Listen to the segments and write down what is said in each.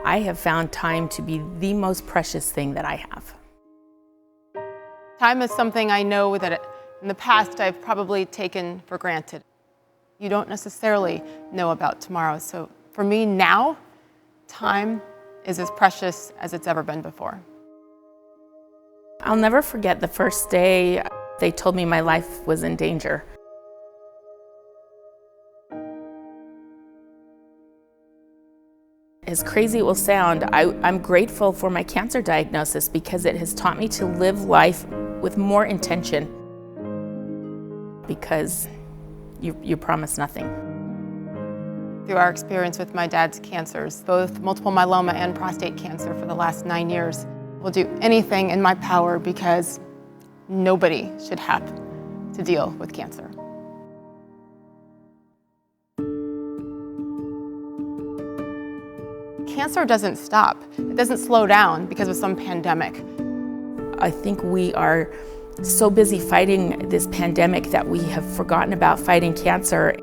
I have found time to be the most precious thing that I have. Time is something I know that in the past I've probably taken for granted. You don't necessarily know about tomorrow. So for me now, time is as precious as it's ever been before. I'll never forget the first day they told me my life was in danger. As crazy it will sound, I'm grateful for my cancer diagnosis because it has taught me to live life with more intention, because you promise nothing. Through our experience with my dad's cancers, both multiple myeloma and prostate cancer for the last 9 years, we'll do anything in my power because nobody should have to deal with cancer. Cancer doesn't stop. It doesn't slow down because of some pandemic. I think we are so busy fighting this pandemic that we have forgotten about fighting cancer.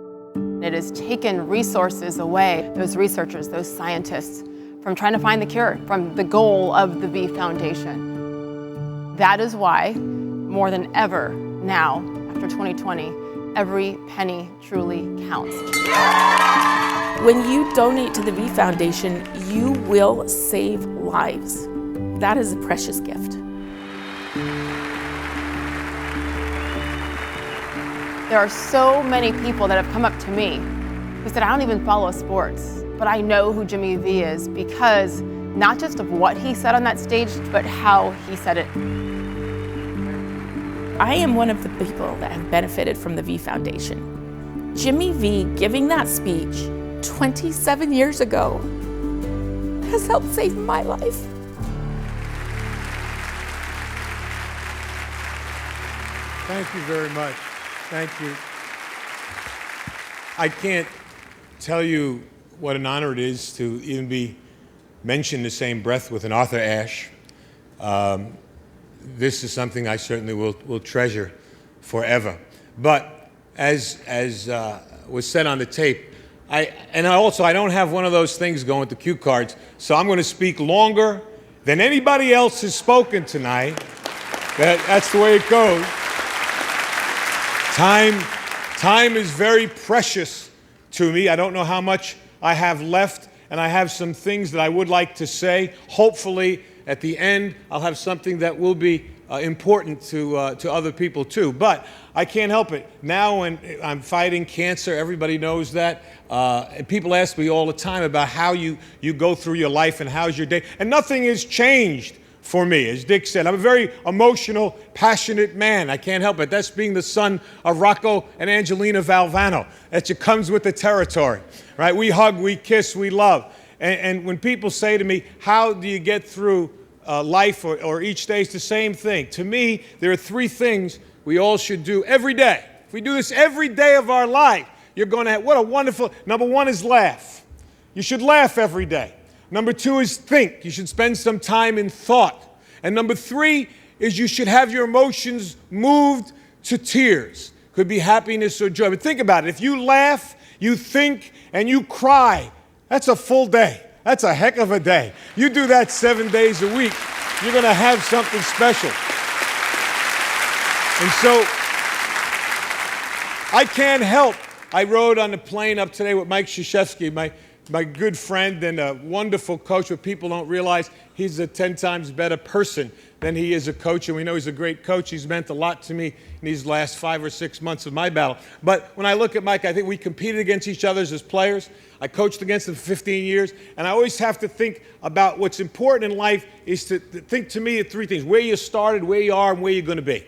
It has taken resources away, those researchers, those scientists, from trying to find the cure, from the goal of the V Foundation. That is why, more than ever now, after 2020, every penny truly counts. When you donate to the V Foundation, you will save lives. That is a precious gift. There are so many people that have come up to me who said, I don't even follow sports, but I know who Jimmy V is because not just of what he said on that stage, but how he said it. I am one of the people that have benefited from the V Foundation. Jimmy V giving that speech 27 years ago has helped save my life. Thank you very much. Thank you. I can't tell you what an honor it is to even be mentioned in the same breath with an Arthur Ashe. This is something I certainly will treasure forever. But as was said on the tape, I don't have one of those things going with the cue cards, so I'm going to speak longer than anybody else has spoken tonight. That's the way it goes. Time is very precious to me. I don't know how much I have left, and I have some things that I would like to say. Hopefully, at the end, I'll have something that will be important to other people too. But I can't help it. Now when I'm fighting cancer, everybody knows that. And people ask me all the time about how you go through your life and how's your day. And nothing has changed for me. As Dick said, I'm a very emotional, passionate man. I can't help it. That's being the son of Rocco and Angelina Valvano. That just comes with the territory, right? We hug, we kiss, we love. And when people say to me, how do you get through life or each day, it's the same thing. To me, there are three things we all should do every day. If we do this every day of our life, you're going to have, what a wonderful, number one is laugh. You should laugh every day. Number two is think. You should spend some time in thought. And number three is you should have your emotions moved to tears. Could be happiness or joy. But think about it. If you laugh, you think, and you cry, that's a full day. That's a heck of a day. You do that 7 days a week, you're going to have something special. And so I can't help. I rode on the plane up today with Mike Krzyzewski, my good friend and a wonderful coach, but people don't realize he's a 10 times better person than he is a coach, and we know he's a great coach. He's meant a lot to me in these last 5 or 6 months of my battle. But when I look at Mike, I think we competed against each other as players. I coached against him for 15 years, and I always have to think about what's important in life is to think to me of three things: where you started, where you are, and where you're going to be.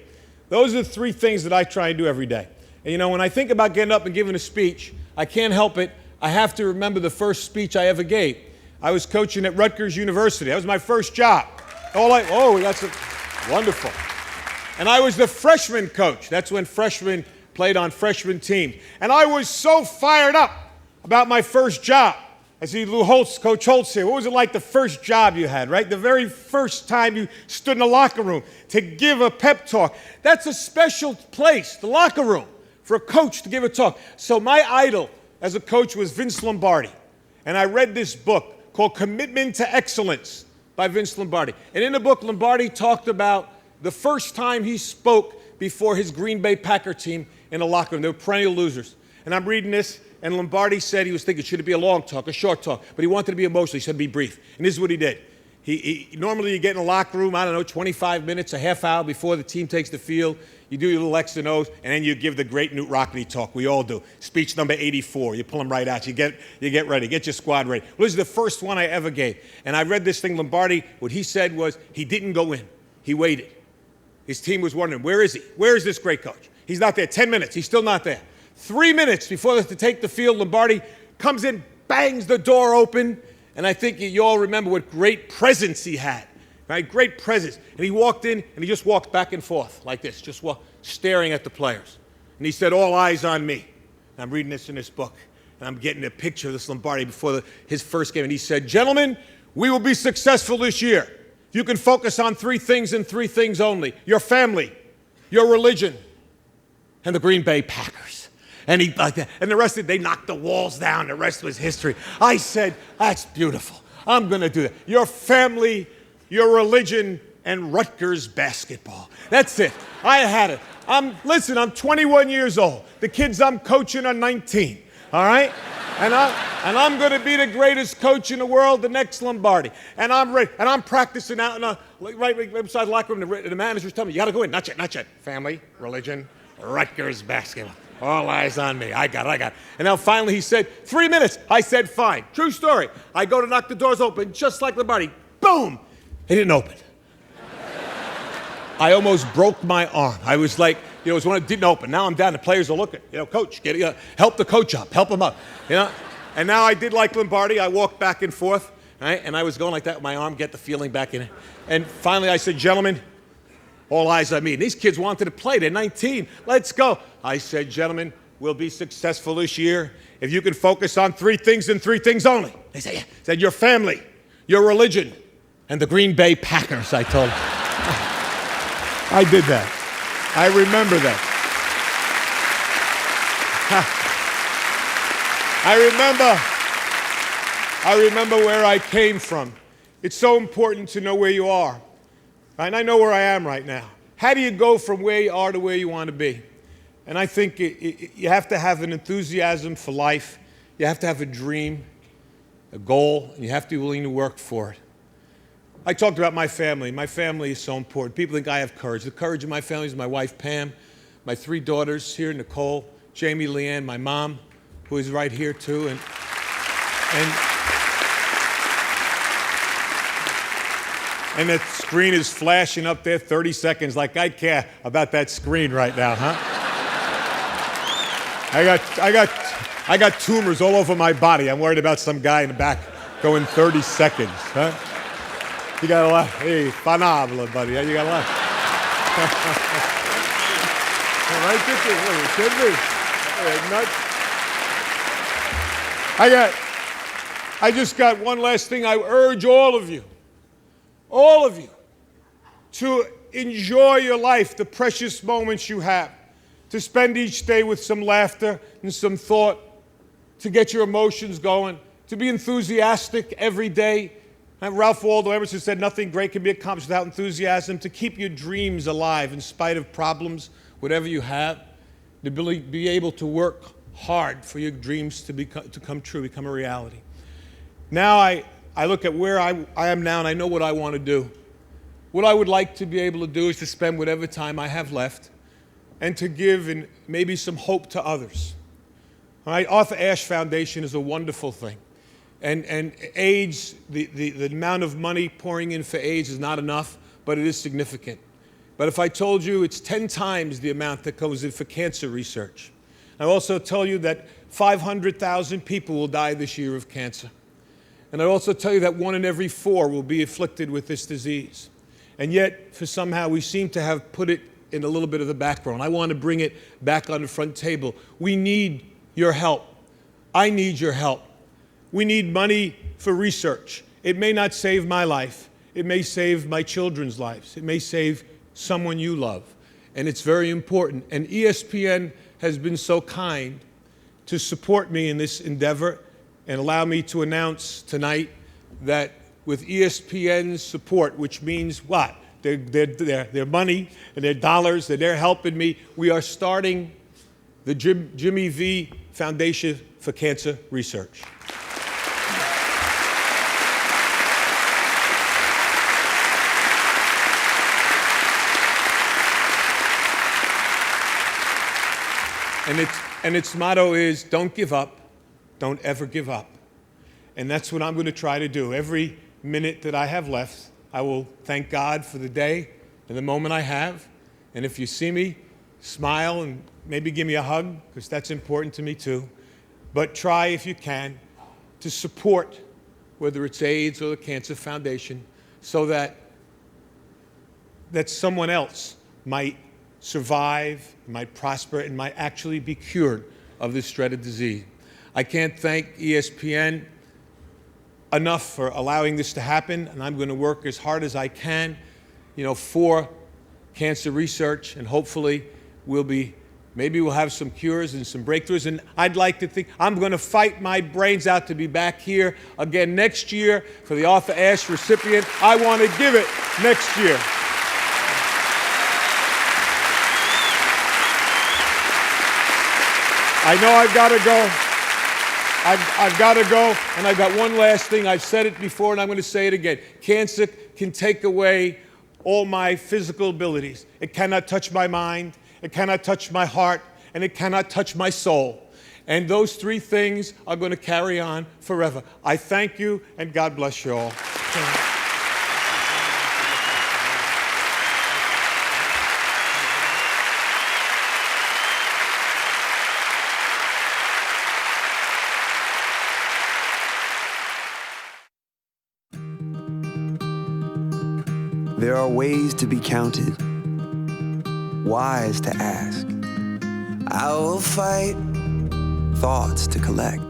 Those are the three things that I try and do every day. And you know, when I think about getting up and giving a speech, I can't help it. I have to remember the first speech I ever gave. I was coaching at Rutgers University. That was my first job. That's wonderful. And I was the freshman coach. That's when freshmen played on freshman teams. And I was so fired up about my first job. I see Coach Holtz here. What was it like the first job you had, right? The very first time you stood in the locker room to give a pep talk. That's a special place, the locker room, for a coach to give a talk. So my idol as a coach was Vince Lombardi. And I read this book called Commitment to Excellence by Vince Lombardi. And in the book, Lombardi talked about the first time he spoke before his Green Bay Packer team in the locker room. They were perennial losers. And I'm reading this, and Lombardi said he was thinking, should it be a long talk, a short talk? But he wanted to be emotional. He said, be brief. And this is what he did. Normally you get in the locker room, 25 minutes, a half hour before the team takes the field. You do your little X and O's, and then you give the great Newt Rockney talk. We all do. Speech number 84. You pull them right out. You get ready. Get your squad ready. Well, this is the first one I ever gave. And I read this thing, Lombardi, what he said was he didn't go in. He waited. His team was wondering, where is he? Where is this great coach? He's not there. 10 minutes. He's still not there. 3 minutes before they have to take the field, Lombardi comes in, bangs the door open, and I think you all remember what great presence he had, right? Great presence. And he walked in, and he just walked back and forth like this, just staring at the players. And he said, all eyes on me. And I'm reading this in this book, and I'm getting a picture of this Lombardi before his first game. And he said, gentlemen, we will be successful this year. You can focus on 3 things and 3 things only: your family, your religion, and the Green Bay Packers. And he like that. And the rest of it, they knocked the walls down. The rest was history. I said, that's beautiful. I'm going to do that. Your family, your religion, and Rutgers basketball. That's it. I had it. Listen, I'm 21 years old. The kids I'm coaching are 19. All right? And I'm going to be the greatest coach in the world, the next Lombardi. And I'm ready. And I'm practicing out right beside the locker room. The manager's telling me, you got to go in. Not yet, not yet. Family, religion, Rutgers basketball. All eyes on me. I got it. And now finally he said, 3 minutes. I said, fine. True story. I go to knock the doors open, just like Lombardi. Boom! It didn't open. I almost broke my arm. I was like, it was when it didn't open. Now I'm down. The players are looking. Coach, help the coach up. Help him up. And now I did like Lombardi. I walked back and forth, right? And I was going like that with my arm, get the feeling back in it. And finally I said, gentlemen, all eyes on me. And these kids wanted to play. They're 19. Let's go. I said, gentlemen, we'll be successful this year if you can focus on 3 things and 3 things only. They said, yeah. Said, your family, your religion, and the Green Bay Packers, I told them. I did that. I remember that. I remember where I came from. It's so important to know where you are. And I know where I am right now. How do you go from where you are to where you want to be? And I think you have to have an enthusiasm for life. You have to have a dream, a goal, and you have to be willing to work for it. I talked about my family. My family is so important. People think I have courage. The courage of my family is my wife, Pam, my 3 daughters here, Nicole, Jamie, Leanne, my mom, who is right here too. And that screen is flashing up there 30 seconds like I care about that screen right now, huh? I got tumors all over my body. I'm worried about some guy in the back going 30 seconds, huh? You got a lot. Hey, fanabla, buddy. You got a lot. Right, it should be. I just got one last thing. I urge all of you, to enjoy your life, the precious moments you have, to spend each day with some laughter and some thought, to get your emotions going, to be enthusiastic every day. And Ralph Waldo Emerson said nothing great can be accomplished without enthusiasm, to keep your dreams alive in spite of problems, whatever you have, to be able to work hard for your dreams to come true, become a reality. Now I look at where I am now, and I know what I want to do. What I would like to be able to do is to spend whatever time I have left and to give and maybe some hope to others. All right, Arthur Ashe Foundation is a wonderful thing. And AIDS, the amount of money pouring in for AIDS is not enough, but it is significant. But if I told you it's 10 times the amount that goes in for cancer research. I also tell you that 500,000 people will die this year of cancer. And I also tell you that 1 in every 4 will be afflicted with this disease. And yet, for somehow, we seem to have put it in a little bit of the background. I want to bring it back on the front table. We need your help. I need your help. We need money for research. It may not save my life. It may save my children's lives. It may save someone you love. And it's very important. And ESPN has been so kind to support me in this endeavor and allow me to announce tonight that with ESPN's support, which means what? Their money and their dollars, that they're helping me, we are starting the Jimmy V Foundation for Cancer Research. And its motto is, don't give up, don't ever give up. And that's what I'm going to try to do. Every minute that I have left, I will thank God for the day and the moment I have. And if you see me, smile and maybe give me a hug, because that's important to me too. But try, if you can, to support, whether it's AIDS or the Cancer Foundation, so that someone else might survive, might prosper, and might actually be cured of this dreaded disease. I can't thank ESPN enough for allowing this to happen, and I'm going to work as hard as I can, for cancer research, and hopefully maybe we'll have some cures and some breakthroughs. And I'd like to think I'm going to fight my brains out to be back here again next year for the Arthur Ashe recipient. I want to give it next year. I know I've got to go. I've got to go, and I've got one last thing. I've said it before, and I'm going to say it again. Cancer can take away all my physical abilities. It cannot touch my mind, it cannot touch my heart, and it cannot touch my soul. And those three things are going to carry on forever. I thank you, and God bless you all. There are ways to be counted, wise to ask. I will fight, thoughts to collect.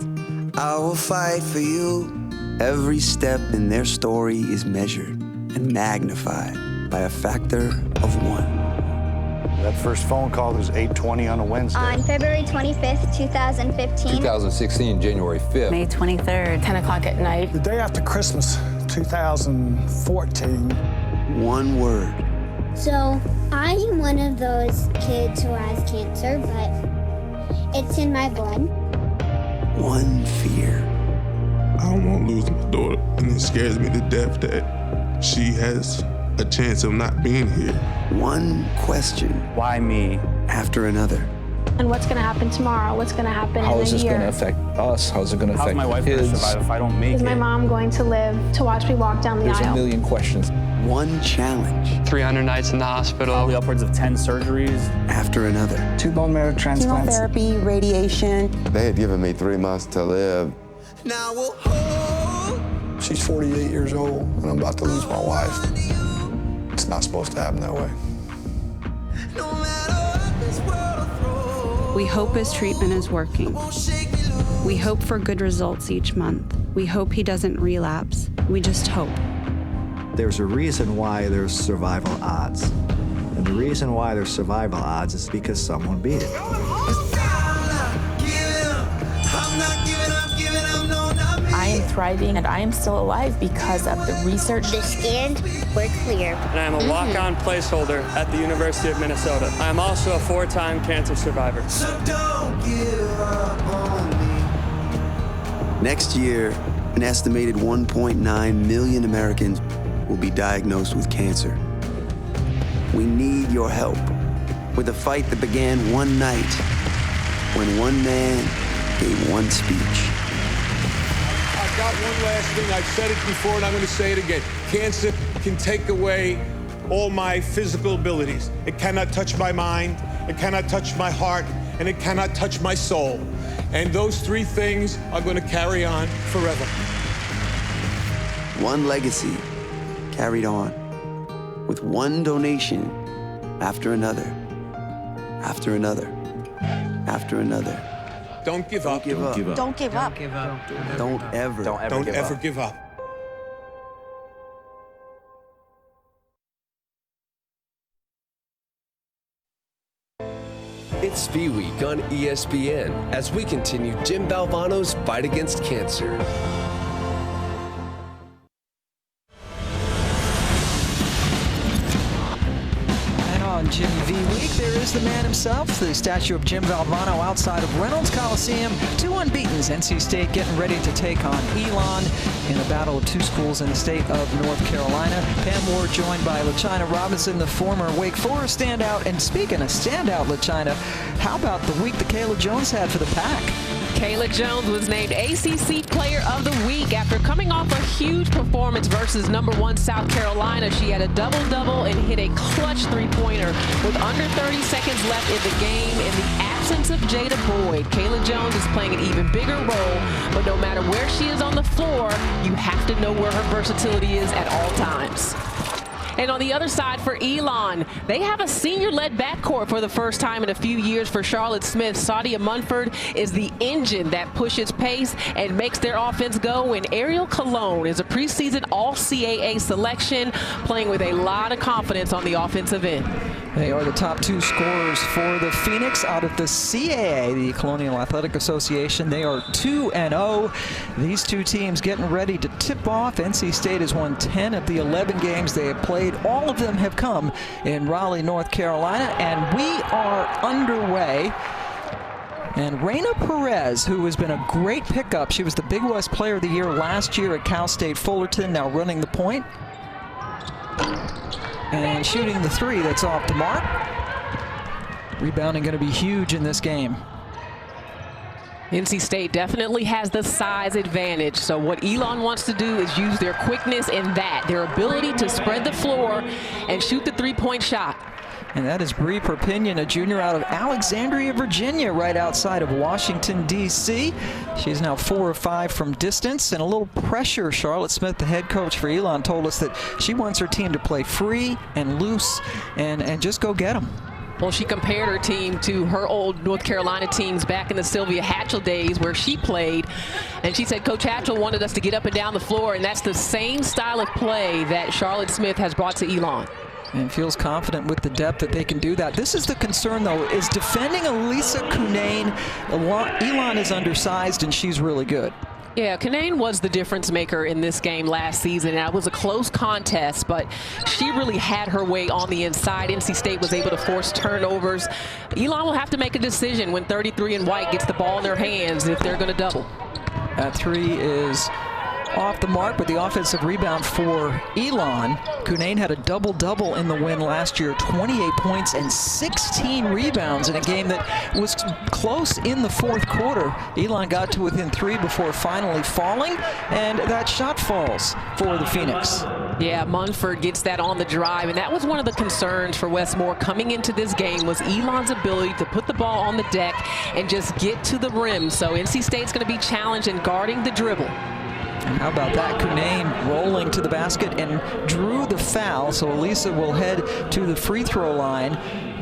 I will fight for you. Every step in their story is measured and magnified by a factor of 1. That first phone call was 8:20 on a Wednesday. On February 25th, 2015. 2016, January 5th. May 23rd. 10 o'clock at night. The day after Christmas, 2014. One word. So, I am one of those kids who has cancer, but it's in my blood. One fear. I don't want to lose my daughter, and it scares me to death that she has a chance of not being here. One question. Why me? After another. And what's going to happen tomorrow? What's going to happen in a year? How is this going to affect us? How's it going to affect my wife kids? going to survive if I don't make it? Is my mom going to live to watch me walk down the There's aisle? a million questions. One challenge. 300 nights in the hospital. Probably upwards of 10 surgeries. After another. 2 bone marrow transplants. Chemotherapy, radiation. They had given me 3 months to live. Now we'll hold. She's 48 years old, and I'm about to lose my wife. It's not supposed to happen that way. No matter what this world throws. We hope his treatment is working. We hope for good results each month. We hope he doesn't relapse. We just hope. There's a reason why there's survival odds. And the reason why there's survival odds is because someone beat it. I am thriving and I am still alive because of the research. The scans were clear. And I am a walk-on placeholder at the University of Minnesota. I am also a 4-time cancer survivor. So don't give up on me. Next year, an estimated 1.9 million Americans will be diagnosed with cancer. We need your help with a fight that began one night when one man gave one speech. I've got one last thing. I've said it before, and I'm going to say it again. Cancer can take away all my physical abilities. It cannot touch my mind, it cannot touch my heart, and it cannot touch my soul. And those three things are going to carry on forever. One legacy carried on with one donation after another, after another, after another. Don't give up. Don't give up. Don't give up. Don't ever give up. It's SPY Week on ESPN as we continue Jim Valvano's fight against cancer. on Jimmy V Week. There is the man himself, the statue of Jim Valvano outside of Reynolds Coliseum. 2 unbeatens. NC State getting ready to take on Elon in a battle of 2 schools in the state of North Carolina. Pam Ward joined by LaChina Robinson, the former Wake Forest standout. And speaking of standout, LaChina, how about the week that Kayla Jones had for the Pack? Kayla Jones was named ACC Player of the Week after coming off a huge performance versus #1 South Carolina. She had a double-double and hit a clutch three-pointer with under 30 seconds left in the game. In the absence of Jada Boyd, Kayla Jones is playing an even bigger role, but no matter where she is on the floor, you have to know where her versatility is at all times. And on the other side for Elon, they have a senior-led backcourt for the first time in a few years for Charlotte Smith. Sadia Munford is the engine that pushes pace and makes their offense go. And Ariel Cologne is a preseason All-CAA selection, playing with a lot of confidence on the offensive end. They are the top 2 scorers for the Phoenix out of the CAA, the Colonial Athletic Association. They are 2-0. These 2 teams getting ready to tip off. NC State has won 10 of the 11 games they have played. All of them have come in Raleigh, North Carolina, and we are underway. And Reyna Perez, who has been a great pickup, she was the Big West Player of the Year last year at Cal State Fullerton, now running the point. And shooting the 3 that's off the mark. Rebounding going to be huge in this game. NC State definitely has the size advantage. So what Elon wants to do is use their quickness in that, their ability to spread the floor and shoot the 3-point shot. And that is Bree Perpignan, a junior out of Alexandria, Virginia, right outside of Washington, D.C. She is now 4 of 5 from distance, and a little pressure. Charlotte Smith, the head coach for Elon, told us that she wants her team to play free and loose and just go get them. Well, she compared her team to her old North Carolina teams back in the Sylvia Hatchell days where she played. And she said Coach Hatchell wanted us to get up and down the floor, and that's the same style of play that Charlotte Smith has brought to Elon. And feels confident with the depth that they can do that. This is the concern, though, is defending Elisa Cunane. Elon is undersized, and she's really good. Yeah, Cunane was the difference maker in this game last season. And it was a close contest, but she really had her way on the inside. NC State was able to force turnovers. Elon will have to make a decision when 33 and White gets the ball in their hands if they're going to double. That 3 is off the mark, but the offensive rebound for Elon. Cunane had a double-double in the win last year, 28 points and 16 rebounds in a game that was close in the 4th quarter. Elon got to within 3 before finally falling, and that shot falls for the Phoenix. Yeah, Munford gets that on the drive, and that was one of the concerns for Westmore coming into this game was Elon's ability to put the ball on the deck and just get to the rim. So NC State's going to be challenged in guarding the dribble. And how about that? Cunane rolling to the basket and drew the foul. So Elisa will head to the free throw line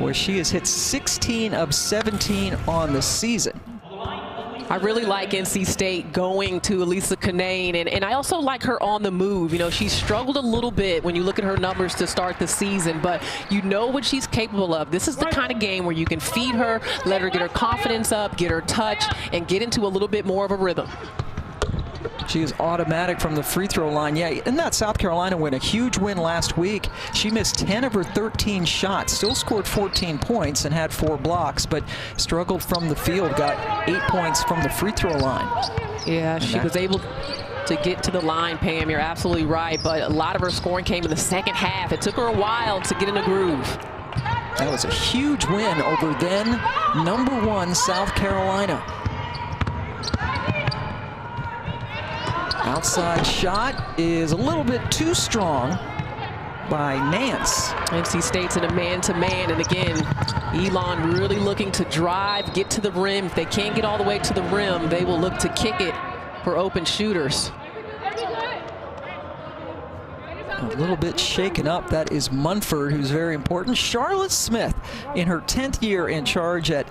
where she has hit 16 of 17 on the season. I really like NC State going to Elisa Cunane, and I also like her on the move. You know, she struggled a little bit when you look at her numbers to start the season, but you know what she's capable of. This is the kind of game where you can feed her, let her get her confidence up, get her touch, and get into a little bit more of a rhythm. She is automatic from the free throw line. Yeah, in that South Carolina win, a huge win last week. She missed 10 of her 13 shots, still scored 14 points and had 4 blocks, but struggled from the field, got 8 points from the free throw line. Yeah, she was able to get to the line, Pam. You're absolutely right, but a lot of her scoring came in the second half. It took her a while to get in a groove. That was a huge win over then #1 South Carolina. Outside shot is a little bit too strong by Nance. NC State's in a man-to-man, and again, Elon really looking to drive, get to the rim. If they can't get all the way to the rim, they will look to kick it for open shooters. A little bit shaken up. That is Munford, who's very important. Charlotte Smith, in her 10th year in charge at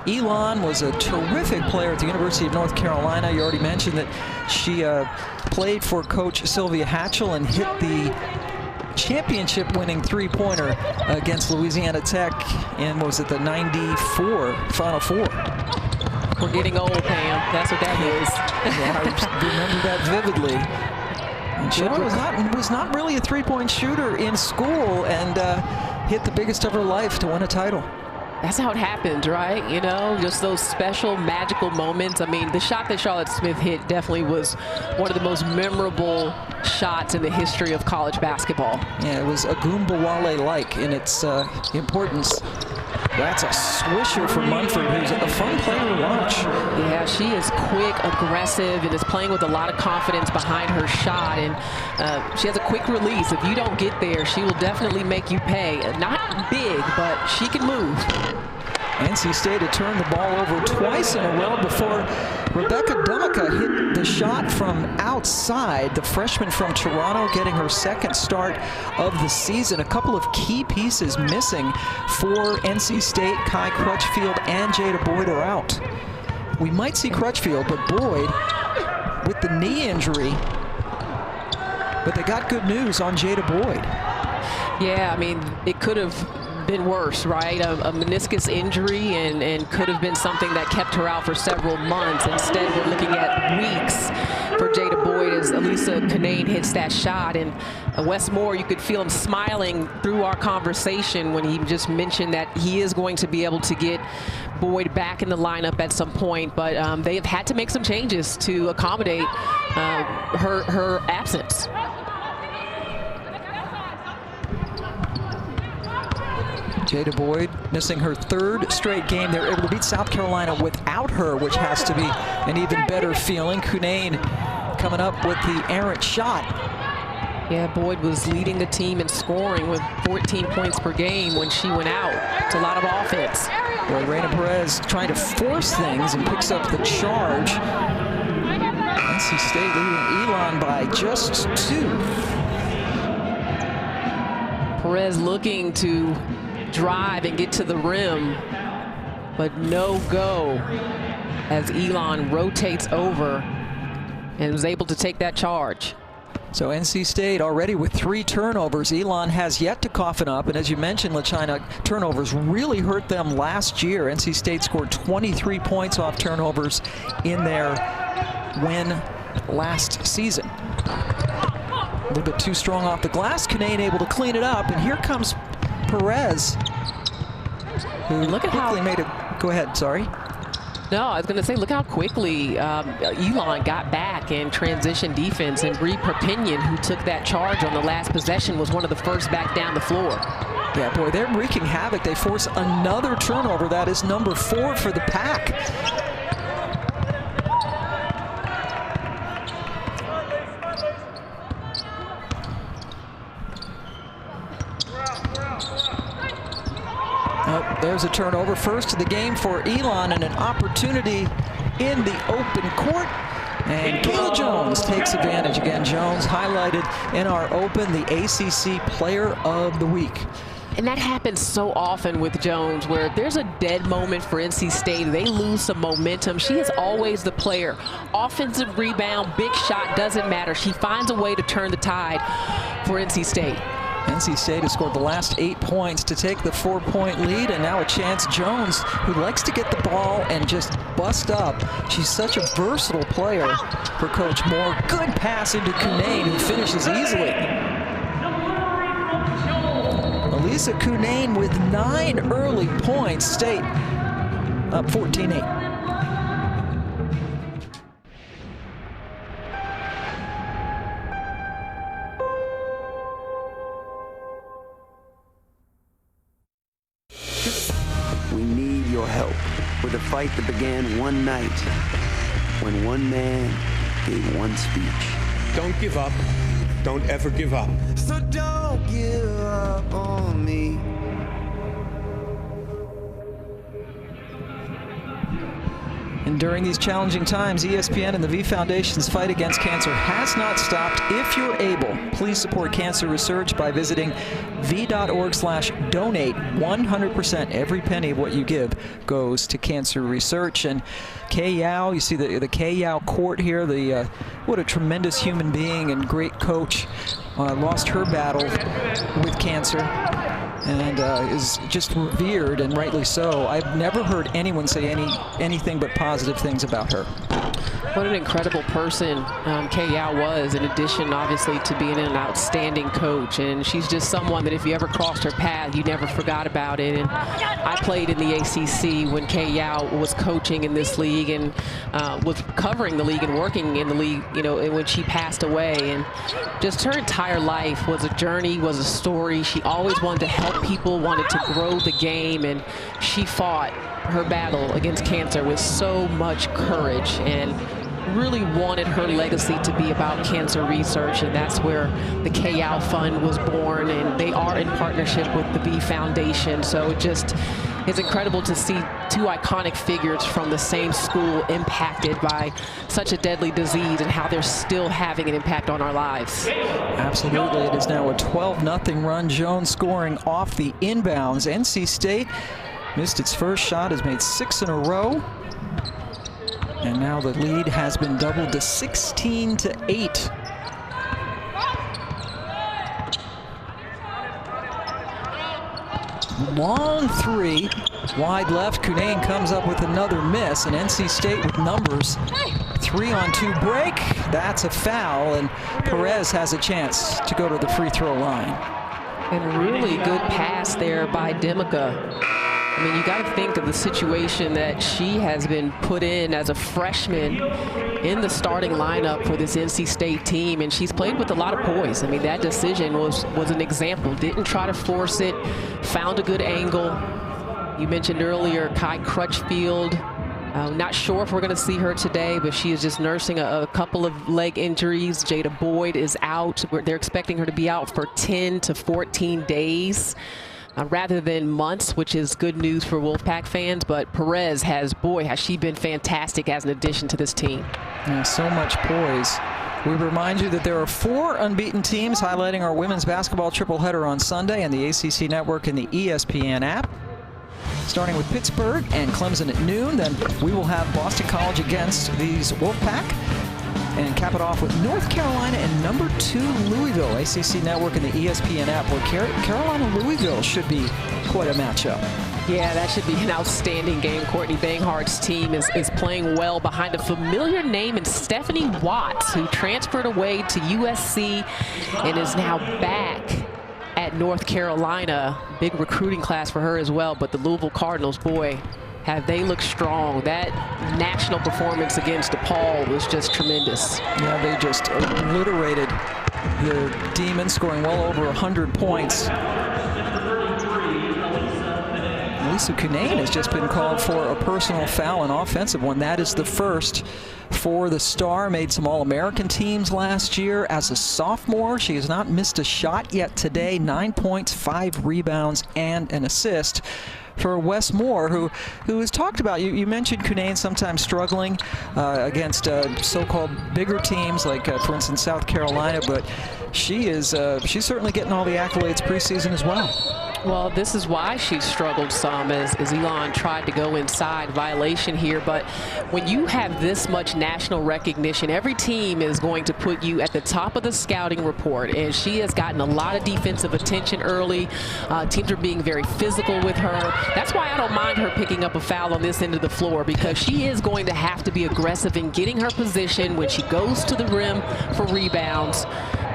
Elon, was a terrific player at the University of North Carolina. You already mentioned that she played for Coach Sylvia Hatchell and hit the championship-winning three-pointer against Louisiana Tech in, was it the '94 Final Four? We're getting old, Pam. That's what that is. Yeah, I remember that vividly. And Charlotte was not really a three-point shooter in school, and hit the biggest of her life to win a title. That's how it happens, right? You know, just those special, magical moments. I mean, the shot that Charlotte Smith hit definitely was one of the most memorable shots in the history of college basketball. Yeah, it was Agumbawale-like in its importance. That's a swisher for Munford, who's a fun player to watch. Yeah, she is quick, aggressive, and is playing with a lot of confidence behind her shot. And she has a quick release. If you don't get there, she will definitely make you pay. Not big, but she can move. NC State had turned the ball over twice in a row before Rebecca Dumica hit the shot from outside. The freshman from Toronto getting her second start of the season. A couple of key pieces missing for NC State. Kai Crutchfield and Jada Boyd are out. We might see Crutchfield, but Boyd with the knee injury. But they got good news on Jada Boyd. Yeah, I mean, it could have been worse, right? A meniscus injury and could have been something that kept her out for several months. Instead, we're looking at weeks for Jada Boyd as Elisa Cunane hits that shot. And Wes Moore, you could feel him smiling through our conversation when he just mentioned that he is going to be able to get Boyd back in the lineup at some point, but they have had to make some changes to accommodate her absence. Jada Boyd missing her third straight game. They're able to beat South Carolina without her, which has to be an even better feeling. Cunane coming up with the errant shot. Yeah, Boyd was leading the team in scoring with 14 points per game when she went out. It's a lot of offense. Well, Reina Perez trying to force things and picks up the charge. NC State leading Elon by just 2. Perez looking to drive and get to the rim, but no go as Elon rotates over and was able to take that charge. So NC State already with 3 turnovers. Elon has yet to cough it up, and as you mentioned, LaChina, turnovers really hurt them last year. NC State scored 23 points off turnovers in their win last season. A little bit too strong off the glass. Cunane able to clean it up, and here comes Perez, who look at quickly how, made a, go ahead, sorry. No, I was going to say, look how quickly Elon got back in transition defense, and Bree Perpignan, who took that charge on the last possession, was one of the first back down the floor. Yeah, boy, they're wreaking havoc. They force another turnover. That is number 4 for the Pack. Oh, there's a turnover. First of the game for Elon, and an opportunity in the open court. And Kayla Jones takes advantage. Again, Jones highlighted in our open, the ACC Player of the Week. And that happens so often with Jones, where there's a dead moment for NC State. They lose some momentum. She is always the player. Offensive rebound, big shot, doesn't matter. She finds a way to turn the tide for NC State. NC State has scored the last 8 points to take the 4-point lead, and now a chance. Jones, who likes to get the ball and just bust up. She's such a versatile player for Coach Moore. Good pass into Cunane, who finishes easily. Elisa Cunane with 9 early points. State up 14-8. We need your help with a fight that began one night when one man gave one speech. Don't give up. Don't ever give up. So don't give up on me. And during these challenging times, ESPN and the V Foundation's fight against cancer has not stopped. If you're able, please support cancer research by visiting v.org/donate. 100%, every penny of what you give goes to cancer research. And Kay Yao, you see the Kay Yao court here. What a tremendous human being and great coach. Lost her battle with cancer and is just revered, and rightly so. I've never heard anyone say anything but positive things about her. What an incredible person Kay Yao was, in addition, obviously, to being an outstanding coach. And she's just someone that if you ever crossed her path, you never forgot about it. And I played in the ACC when Kay Yao was coaching in this league and was covering the league and working in the league, you know, when she passed away. And just her entire life was a journey, was a story. She always wanted to help people, wanted to grow the game, and she fought her battle against cancer with so much courage and really wanted her legacy to be about cancer research, and that's where the Kay Yao Fund was born, and they are in partnership with the V Foundation. So it just is incredible to see two iconic figures from the same school impacted by such a deadly disease and how they're still having an impact on our lives. Absolutely. It is now a 12-0 run. Jones scoring off the inbounds. NC State missed its first shot, has made 6 in a row. And now the lead has been doubled to 16-8. Long three, wide left. Cunane comes up with another miss, and NC State with numbers. 3-on-2 break. That's a foul, and Perez has a chance to go to the free throw line. And really good pass there by Demica. I mean, you got to think of the situation that she has been put in as a freshman in the starting lineup for this NC State team, and she's played with a lot of poise. I mean, that decision was an example. Didn't try to force it, found a good angle. You mentioned earlier Kai Crutchfield. Not sure if we're going to see her today, but she is just nursing a couple of leg injuries. Jada Boyd is out. They're expecting her to be out for 10 to 14 days. Rather than months, which is good news for Wolfpack fans. But Perez has she been fantastic as an addition to this team. Yeah, so much poise. We remind you that there are 4 unbeaten teams highlighting our women's basketball triple header on Sunday on the ACC Network and the ESPN app. Starting with Pittsburgh and Clemson at noon, then we will have Boston College against these Wolfpack. And cap it off with North Carolina and number 2 Louisville. ACC Network and the ESPN app, where Carolina-Louisville should be quite a matchup. Yeah, that should be an outstanding game. Courtney Banghart's team is playing well behind a familiar name in Stephanie Watts, who transferred away to USC and is now back at North Carolina. Big recruiting class for her as well, but the Louisville Cardinals, boy, have they looked strong. That national performance against DePaul was just tremendous. Yeah, they just obliterated the Demons, scoring well over 100 points. Lisa Cunane has just been called for a personal foul, an offensive one. That is the first for the star. Made some All-American teams last year as a sophomore. She has not missed a shot yet today. 9 points, 5 rebounds, and an assist for Wes Moore, who has talked about, you mentioned Cunane sometimes struggling against so-called bigger teams like, for instance, South Carolina, but she's certainly getting all the accolades preseason as well. Well, this is why she struggled some as Elon tried to go inside, violation here. But when you have this much national recognition, every team is going to put you at the top of the scouting report. And she has gotten a lot of defensive attention early. Teams are being very physical with her. That's why I don't mind her picking up a foul on this end of the floor, because she is going to have to be aggressive in getting her position when she goes to the rim for rebounds.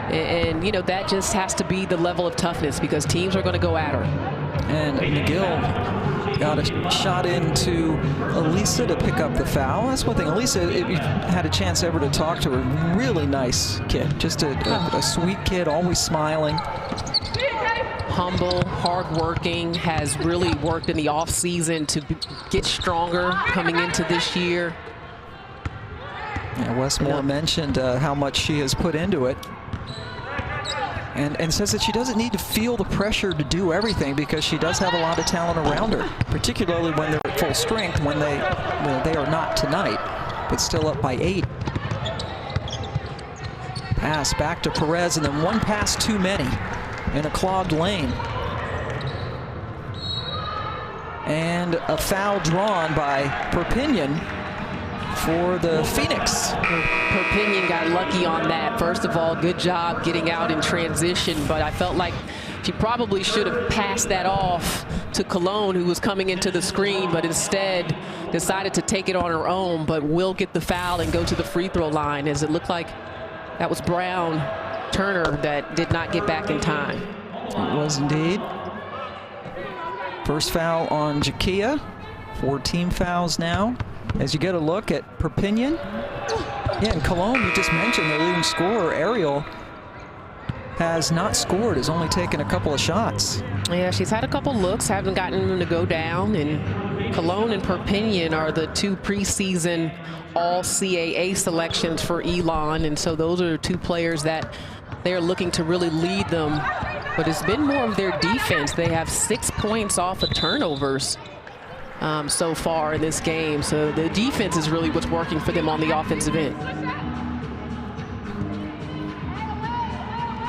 And you know, that just has to be the level of toughness, because teams are going to go at her. And McGill got a shot into Elisa to pick up the foul. That's one thing. Elisa, if you had a chance ever to talk to her, really nice kid. Just a sweet kid, always smiling. Humble, hardworking, has really worked in the off-season to get stronger coming into this year. Yeah, Wes Moore mentioned how much she has put into it. And says that she doesn't need to feel the pressure to do everything, because she does have a lot of talent around her, particularly when they're at full strength, when they are not tonight, but still up by 8. Pass back to Perez, and then one pass too many in a clogged lane. And a foul drawn by Perpignan for the Phoenix. Perpignan got lucky on that. First of all, good job getting out in transition, but I felt like she probably should have passed that off to Cologne, who was coming into the screen, but instead decided to take it on her own, but will get the foul and go to the free throw line, as it looked like that was Brown Turner that did not get back in time. It was indeed. First foul on Jakia. 4 team fouls now. As you get a look at Perpignan. Yeah, and Cologne, you just mentioned their leading scorer, Ariel, has not scored, has only taken a couple of shots. Yeah, she's had a couple looks, haven't gotten them to go down, and Cologne and Perpignan are the 2 preseason all-CAA selections for Elon, and so those are 2 players that they're looking to really lead them. But it's been more of their defense. They have 6 points off of turnovers so far in this game. So the defense is really what's working for them on the offensive end.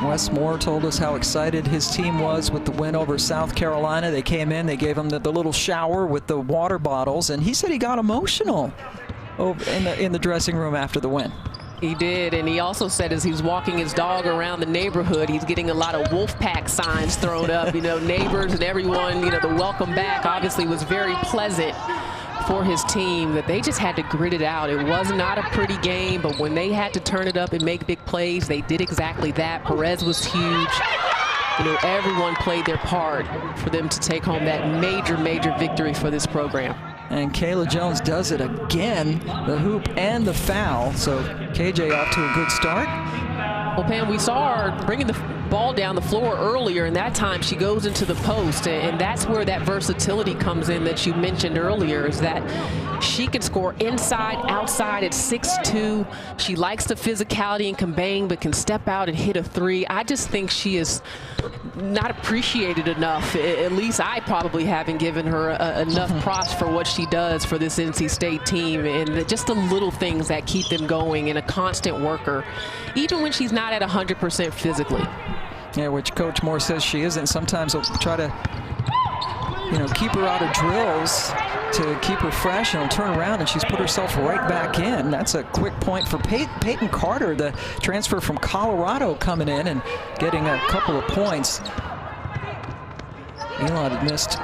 Wes Moore told us how excited his team was with the win over South Carolina. They came in, they gave him the little shower with the water bottles, and he said he got emotional in the dressing room after the win. He did, and he also said as he's walking his dog around the neighborhood, he's getting a lot of Wolfpack signs thrown up. You know, neighbors and everyone, you know, the welcome back obviously was very pleasant for his team, that they just had to grit it out. It was not a pretty game, but when they had to turn it up and make big plays, they did exactly that. Perez was huge. You know, everyone played their part for them to take home that major, major victory for this program. And Kayla Jones does it again, the hoop and the foul. So KJ off to a good start. Well, Pam, we saw her bringing the ball down the floor earlier, and that time she goes into the post, and that's where that versatility comes in that you mentioned earlier, is that she can score inside, outside at 6'2". She likes the physicality and can bang, but can step out and hit a 3. I just think she is not appreciated enough. At least I probably haven't given her enough props for what she does for this NC State team, and just the little things that keep them going, and a constant worker, even when she's not at 100% physically. Yeah, which Coach Moore says she isn't. Sometimes he'll try to, you know, keep her out of drills to keep her fresh, and he'll turn around and she's put herself right back in. That's a quick point for Peyton Carter, the transfer from Colorado, coming in and getting a couple of points. Elon had missed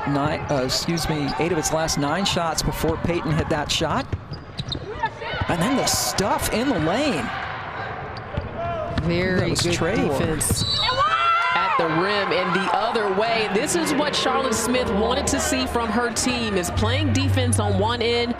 8 of its last 9 shots before Peyton hit that shot. And then the stuff in the lane. Very good defense at the rim and the other way. This is what Charlotte Smith wanted to see from her team, is playing defense on one end,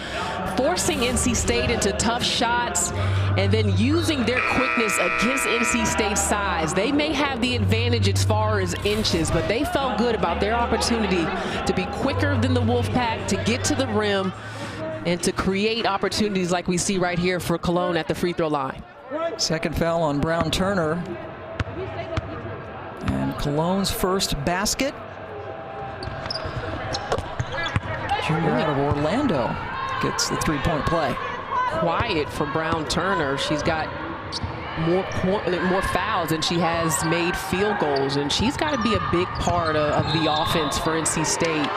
forcing NC State into tough shots, and then using their quickness against NC State's size. They may have the advantage as far as inches, but they felt good about their opportunity to be quicker than the Wolfpack, to get to the rim, and to create opportunities like we see right here for Cologne at the free throw line. Second foul on Brown Turner. And Cologne's first basket. Junior out of Orlando gets the 3-point play. Quiet for Brown Turner. She's got more fouls than she has made field goals, and she's got to be a big part of the offense for NC State.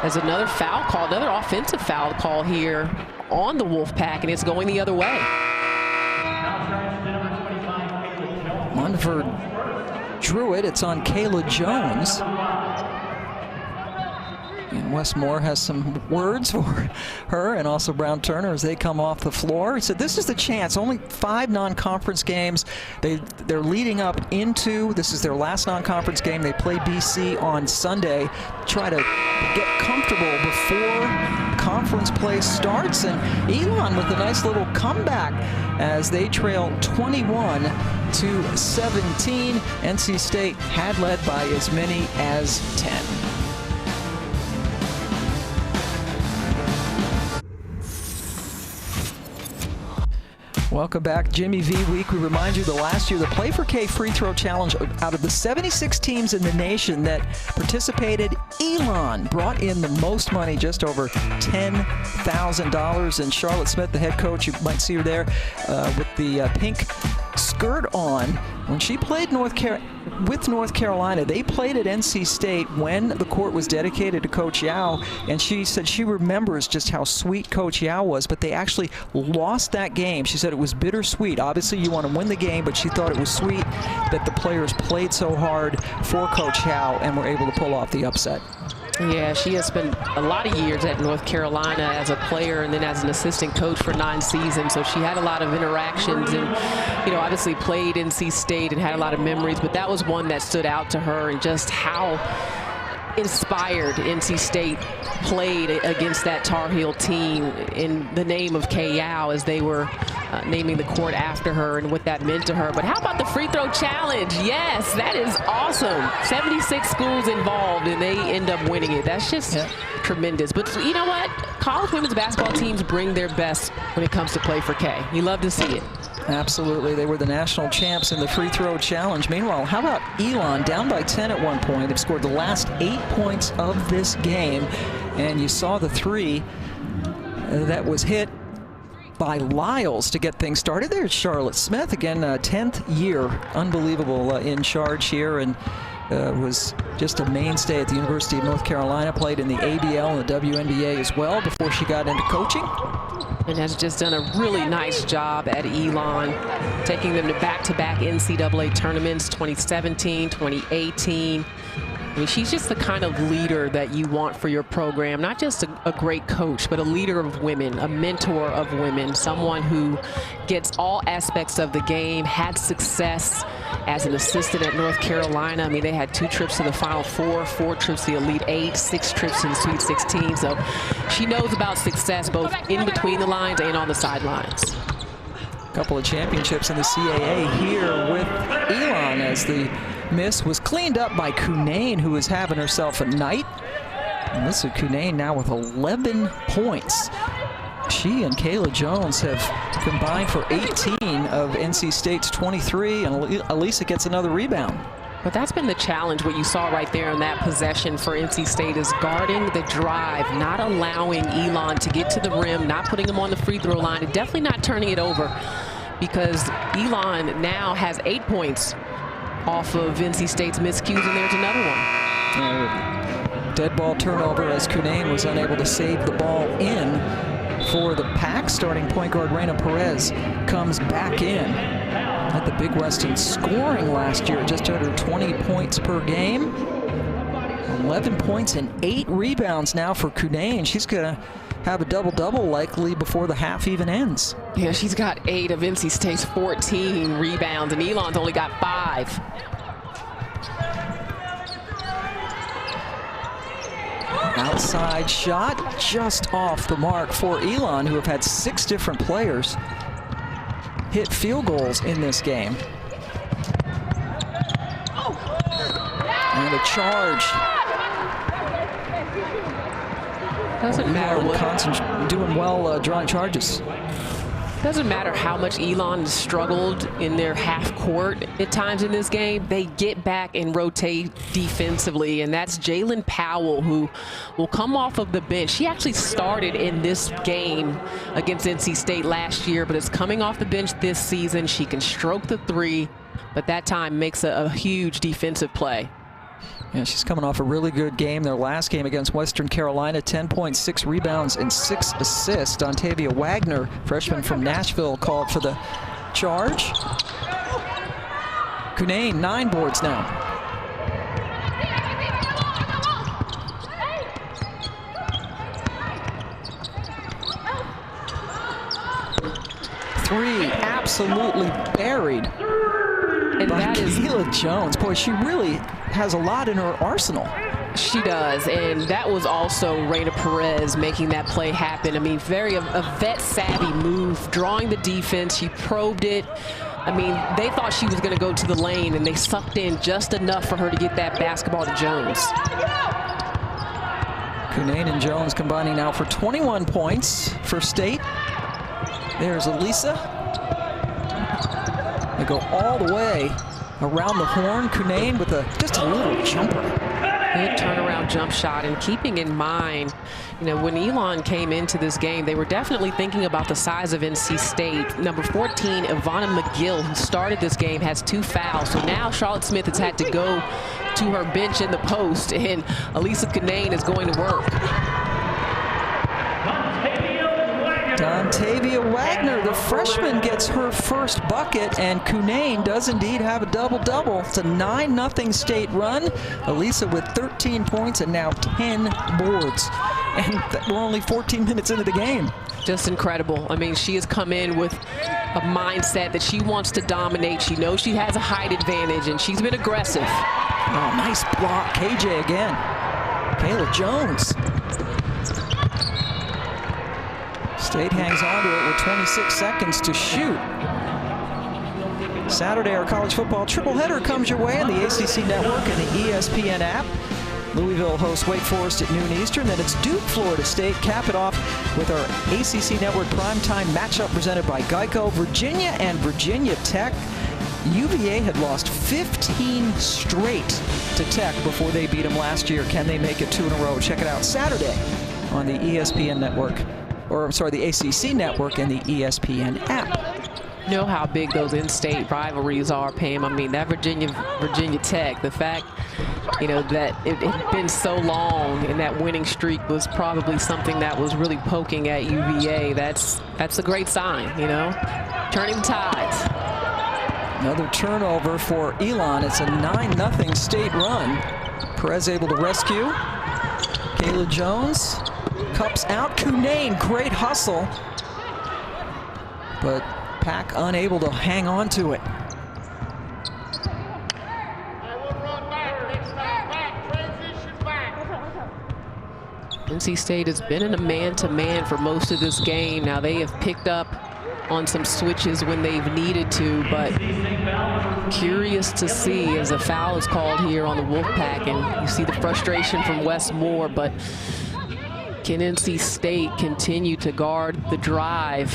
There's another foul call, another offensive foul call here on the Wolfpack, and it's going the other way. Munford drew it. It's on Kayla Jones. And Wes Moore has some words for her and also Brown Turner as they come off the floor. He said this is the chance. Only 5 non-conference games. They're leading up into, this is their last non-conference game. They play BC on Sunday. Try to get comfortable before conference play starts. And Elon with a nice little comeback as they trail 21-17. NC State had led by as many as 10. Welcome back, Jimmy V Week. We remind you that last year the Play for K Free Throw Challenge, out of the 76 teams in the nation that participated, Elon brought in the most money, just over $10,000. And Charlotte Smith, the head coach, you might see her there with the pink skirt on. When she played with North Carolina, they played at NC State when the court was dedicated to Coach Yao, and she said she remembers just how sweet Coach Yao was, but they actually lost that game. She said it was bittersweet. Obviously, you want to win the game, but she thought it was sweet that the players played so hard for Coach Yao and were able to pull off the upset. Yeah, she has spent a lot of years at North Carolina as a player and then as an assistant coach for 9 seasons. So she had a lot of interactions and, you know, obviously played NC State and had a lot of memories. But that was one that stood out to her, and just how inspired NC State played against that Tar Heel team in the name of Kay Yao, as they were naming the court after her and what that meant to her. But how about the free throw challenge? Yes, that is awesome. 76 schools involved, and they end up winning it. That's just tremendous. But you know what? College women's basketball teams bring their best when it comes to play for Kay. You love to see it. Absolutely. They were the national champs in the free throw challenge. Meanwhile, how about Elon, down by 10 at one point? They've scored the last 8 points of this game. And you saw the three that was hit by Lyles to get things started. There's Charlotte Smith, again, 10th year, unbelievable in charge here, and was just a mainstay at the University of North Carolina, played in the ABL and the WNBA as well before she got into coaching. And has just done a really nice job at Elon, taking them to back-to-back NCAA tournaments, 2017, 2018. I mean, she's just the kind of leader that you want for your program. Not just a great coach, but a leader of women, a mentor of women, someone who gets all aspects of the game, had success as an assistant at North Carolina. I mean, they had 2 trips to the Final Four, 4 trips to the Elite 8, 6 trips to the Sweet 16. So she knows about success both in between the lines and on the sidelines. A couple of championships in the CAA here with Elon, as the miss was cleaned up by Cunane, who is having herself a night. And this is Cunane now with 11 points. She and Kayla Jones have combined for 18 of NC State's 23, and Elisa gets another rebound. But that's been the challenge. What you saw right there in that possession for NC State is guarding the drive, not allowing Elon to get to the rim, not putting him on the free throw line, and definitely not turning it over, because Elon now has 8 points off of NC State's miscues, and there's another one. Dead ball turnover as Cunane was unable to save the ball in for the Pack. Starting point guard Reyna Perez comes back in. Led the Big West in scoring last year, just under 20 points per game. 11 points and 8 rebounds now for Cunane. She's going to have a double-double likely before the half even ends. Yeah, she's got 8 of NC State's 14 rebounds, and Elon's only got 5. Outside shot just off the mark for Elon, who have had 6 different players hit field goals in this game. And a charge. Doesn't matter what. Doing well drawing charges. Doesn't matter how much Elon struggled in their half court at times in this game, they get back and rotate defensively, and that's Jalen Powell, who will come off of the bench. She actually started in this game against NC State last year, but is coming off the bench this season. She can stroke the 3, but that time makes a huge defensive play. Yeah, she's coming off a really good game. Their last game against Western Carolina, 10.6 rebounds and 6 assists. Dontavia Wagner, freshman from Nashville, called for the charge. Cunane, 9 boards now. Three absolutely buried. And that is Kayla Jones. Boy, she really has a lot in her arsenal. She does, and that was also Reyna Perez making that play happen. I mean, a vet-savvy move, drawing the defense. She probed it. I mean, they thought she was going to go to the lane, and they sucked in just enough for her to get that basketball to Jones. Cunane and Jones combining now for 21 points for State. There's Elisa. They go all the way around the horn. Cunane with just a little jumper. Good turnaround jump shot, and keeping in mind, you know, when Elon came into this game, they were definitely thinking about the size of NC State. Number 14, Ivana McGill, who started this game, has 2 fouls. So now Charlotte Smith has had to go to her bench in the post, and Elisa Canane is going to work. Dontavia Wagner, the freshman, gets her first bucket, and Cunane does indeed have a double-double. It's a 9-0 State run. Elisa with 13 points and now 10 boards. And we're only 14 minutes into the game. Just incredible. I mean, she has come in with a mindset that she wants to dominate. She knows she has a height advantage, and she's been aggressive. Oh, nice block. KJ again. Kayla Jones. State hangs on to it with 26 seconds to shoot. Saturday, our college football tripleheader comes your way on the ACC Network and the ESPN app. Louisville hosts Wake Forest at noon Eastern. Then it's Duke, Florida State. Cap it off with our ACC Network primetime matchup presented by Geico. Virginia and Virginia Tech. UVA had lost 15 straight to Tech before they beat them last year. Can they make it 2 in a row? Check it out Saturday on the ESPN Network. Or, I'm sorry, the ACC Network and the ESPN app. You know how big those in-state rivalries are, Pam. I mean, that Virginia Tech, the fact, you know, that it had been so long and that winning streak was probably something that was really poking at UVA. That's a great sign, you know, turning the tides. Another turnover for Elon. It's a 9-0 State run. Perez able to rescue. Kayla Jones. Cups out. Cunane, great hustle. But Pack unable to hang on to it. NC State has been in a man-to-man for most of this game. Now they have picked up on some switches when they've needed to, but curious to see as a foul is called here on the Wolfpack, and you see the frustration from Wes Moore, but can NC State continue to guard the drive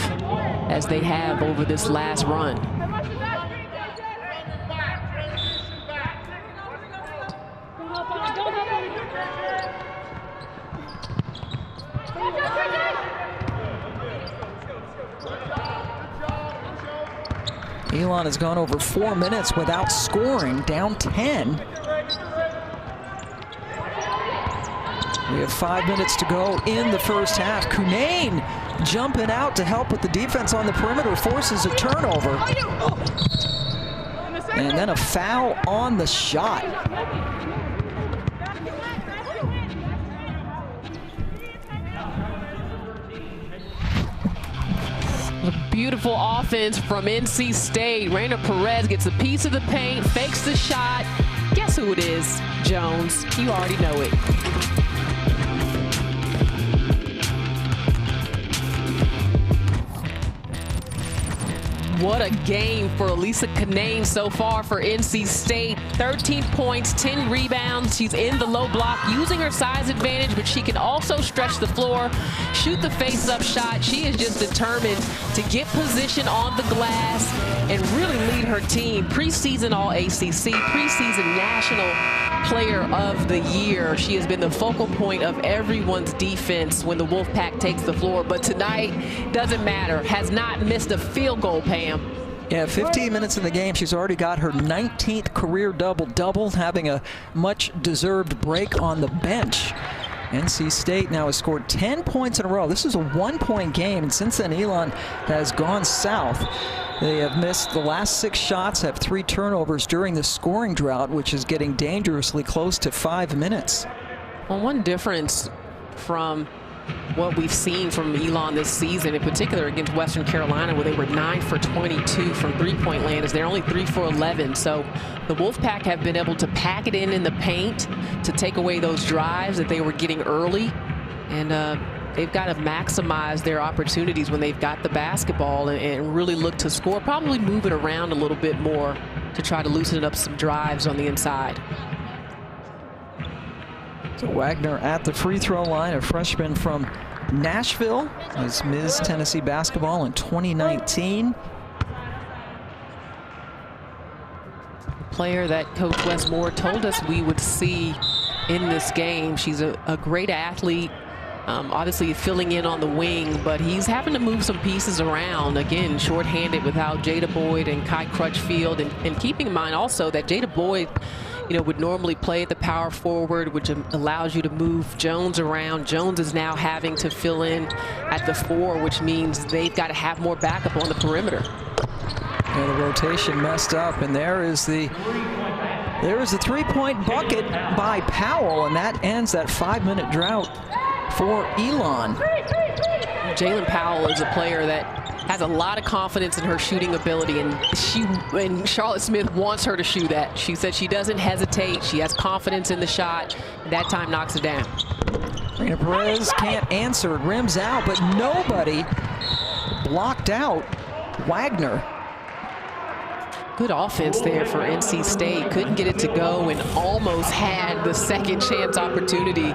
as they have over this last run? Elon has gone over 4 minutes without scoring, down 10. We have 5 minutes to go in the first half. Cunane jumping out to help with the defense on the perimeter, forces a turnover. And then a foul on the shot. Beautiful offense from NC State. Rainer Perez gets a piece of the paint, fakes the shot. Guess who it is? Jones. You already know it. What a game for Elisa Canane so far for NC State. 13 points, 10 rebounds. She's in the low block using her size advantage, but she can also stretch the floor, shoot the face-up shot. She is just determined to get position on the glass and really lead her team. Preseason All-ACC, preseason National Player of the Year. She has been the focal point of everyone's defense when the Wolfpack takes the floor, but tonight doesn't matter. Has not missed a field goal, Pam. Yeah, 15 minutes in the game, she's already got her 19th career double-double, having a much-deserved break on the bench. NC State now has scored 10 points in a row. This is a 1-point game, and since then Elon has gone south. They have missed the last 6 shots, have 3 turnovers during the scoring drought, which is getting dangerously close to 5 minutes. Well, one difference from what we've seen from Elon this season, in particular against Western Carolina, where they were 9 for 22 from three-point land, is they're only 3 for 11. So the Wolfpack have been able to pack it in the paint to take away those drives that they were getting early. And they've got to maximize their opportunities when they've got the basketball and really look to score, probably move it around a little bit more to try to loosen up some drives on the inside. So Wagner at the free throw line, a freshman from Nashville, was Ms. Tennessee basketball in 2019. Player that Coach Wes Moore told us we would see in this game. She's a great athlete, obviously filling in on the wing, but he's having to move some pieces around. Again, shorthanded without Jada Boyd and Kai Crutchfield, and keeping in mind also that Jada Boyd, you know, would normally play at the power forward, which allows you to move Jones around. Jones is now having to fill in at the 4, which means they've got to have more backup on the perimeter. Yeah, the rotation messed up, and there is the three-point bucket by Powell, and that ends that 5-minute drought for Elon. Jalen Powell is a player that has a lot of confidence in her shooting ability, and Charlotte Smith wants her to shoot that. She said she doesn't hesitate. She has confidence in the shot, and that time knocks it down. Reina Perez can't answer. Rims out, but nobody blocked out Wagner. Good offense there for NC State. Couldn't get it to go and almost had the second chance opportunity.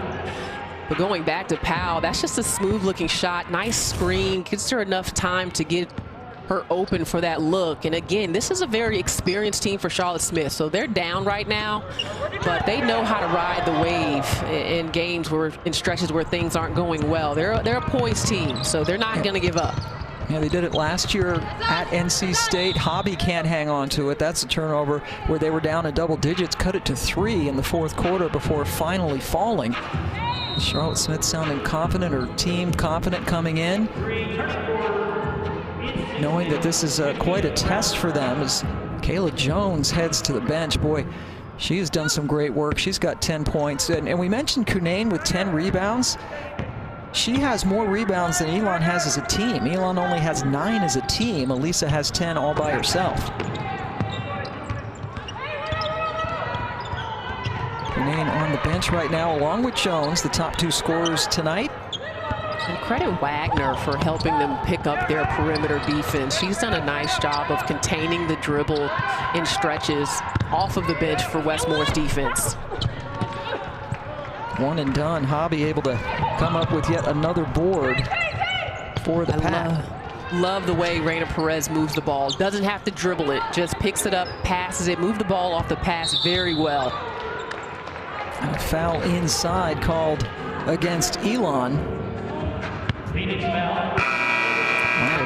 But going back to Powell, that's just a smooth-looking shot. Nice screen. Gives her enough time to get her open for that look. And again, this is a very experienced team for Charlotte Smith. So they're down right now, but they know how to ride the wave in games where, in stretches where things aren't going well. They're a poised team, so they're not going to give up. Yeah, they did it last year at NC State. Hobby can't hang on to it. That's a turnover where they were down in double digits, cut it to 3 in the 4th quarter before finally falling. Charlotte Smith sounding confident, her team confident coming in, knowing that this is quite a test for them as Kayla Jones heads to the bench. Boy, she has done some great work. She's got 10 points. And we mentioned Cunane with 10 rebounds. She has more rebounds than Elon has as a team. Elon only has 9 as a team. Elisa has 10 all by herself. Cunane on the bench right now, along with Jones, the top 2 scorers tonight. And credit Wagner for helping them pick up their perimeter defense. She's done a nice job of containing the dribble in stretches off of the bench for Westmore's defense. One and done. Hobby able to come up with yet another board for the Pack. Love the way Reina Perez moves the ball. Doesn't have to dribble it, just picks it up, passes it, move the ball off the pass very well. And a foul inside called against Elon.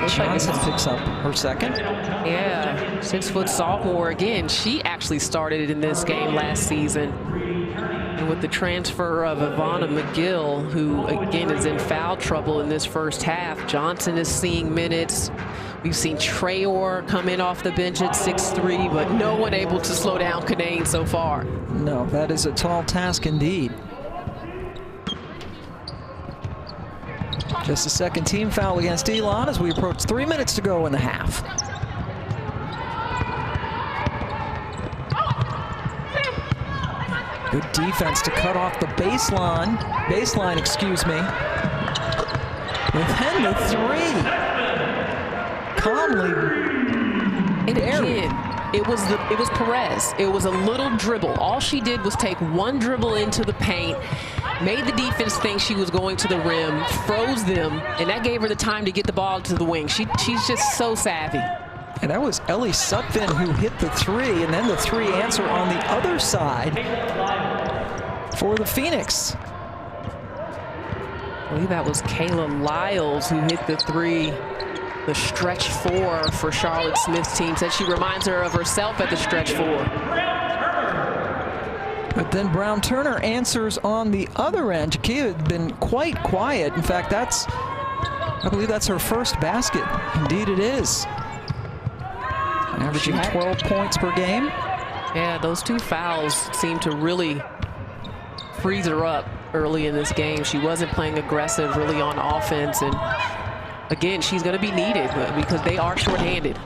Johnson picks up her second. Yeah, 6-foot sophomore again. She actually started in this game last season. And with the transfer of Ivana McGill, who again is in foul trouble in this first half, Johnson is seeing minutes. We've seen Traore come in off the bench at 6'3", but no one able to slow down Cunane so far. No, that is a tall task indeed. Just a second team foul against Elon as we approach 3 minutes to go in the half. Good defense to cut off the baseline, excuse me. And then the 3. Calmly. And again, it was Perez. It was a little dribble. All she did was take one dribble into the paint, made the defense think she was going to the rim, froze them, and that gave her the time to get the ball to the wing. She's just so savvy. And that was Ellie Sutphin who hit the 3, and then the 3 answer on the other side for the Phoenix. I believe that was Kayla Lyles who hit the 3, the stretch 4 for Charlotte Smith's team. Said she reminds her of herself at the stretch 4. But then Brown Turner answers on the other end. Jakia had been quite quiet. In fact, I believe that's her first basket. Indeed it is. Averaging 12 points per game. Yeah, those 2 fouls seem to really freeze her up early in this game. She wasn't playing aggressive really on offense, and again, she's going to be needed because they are shorthanded.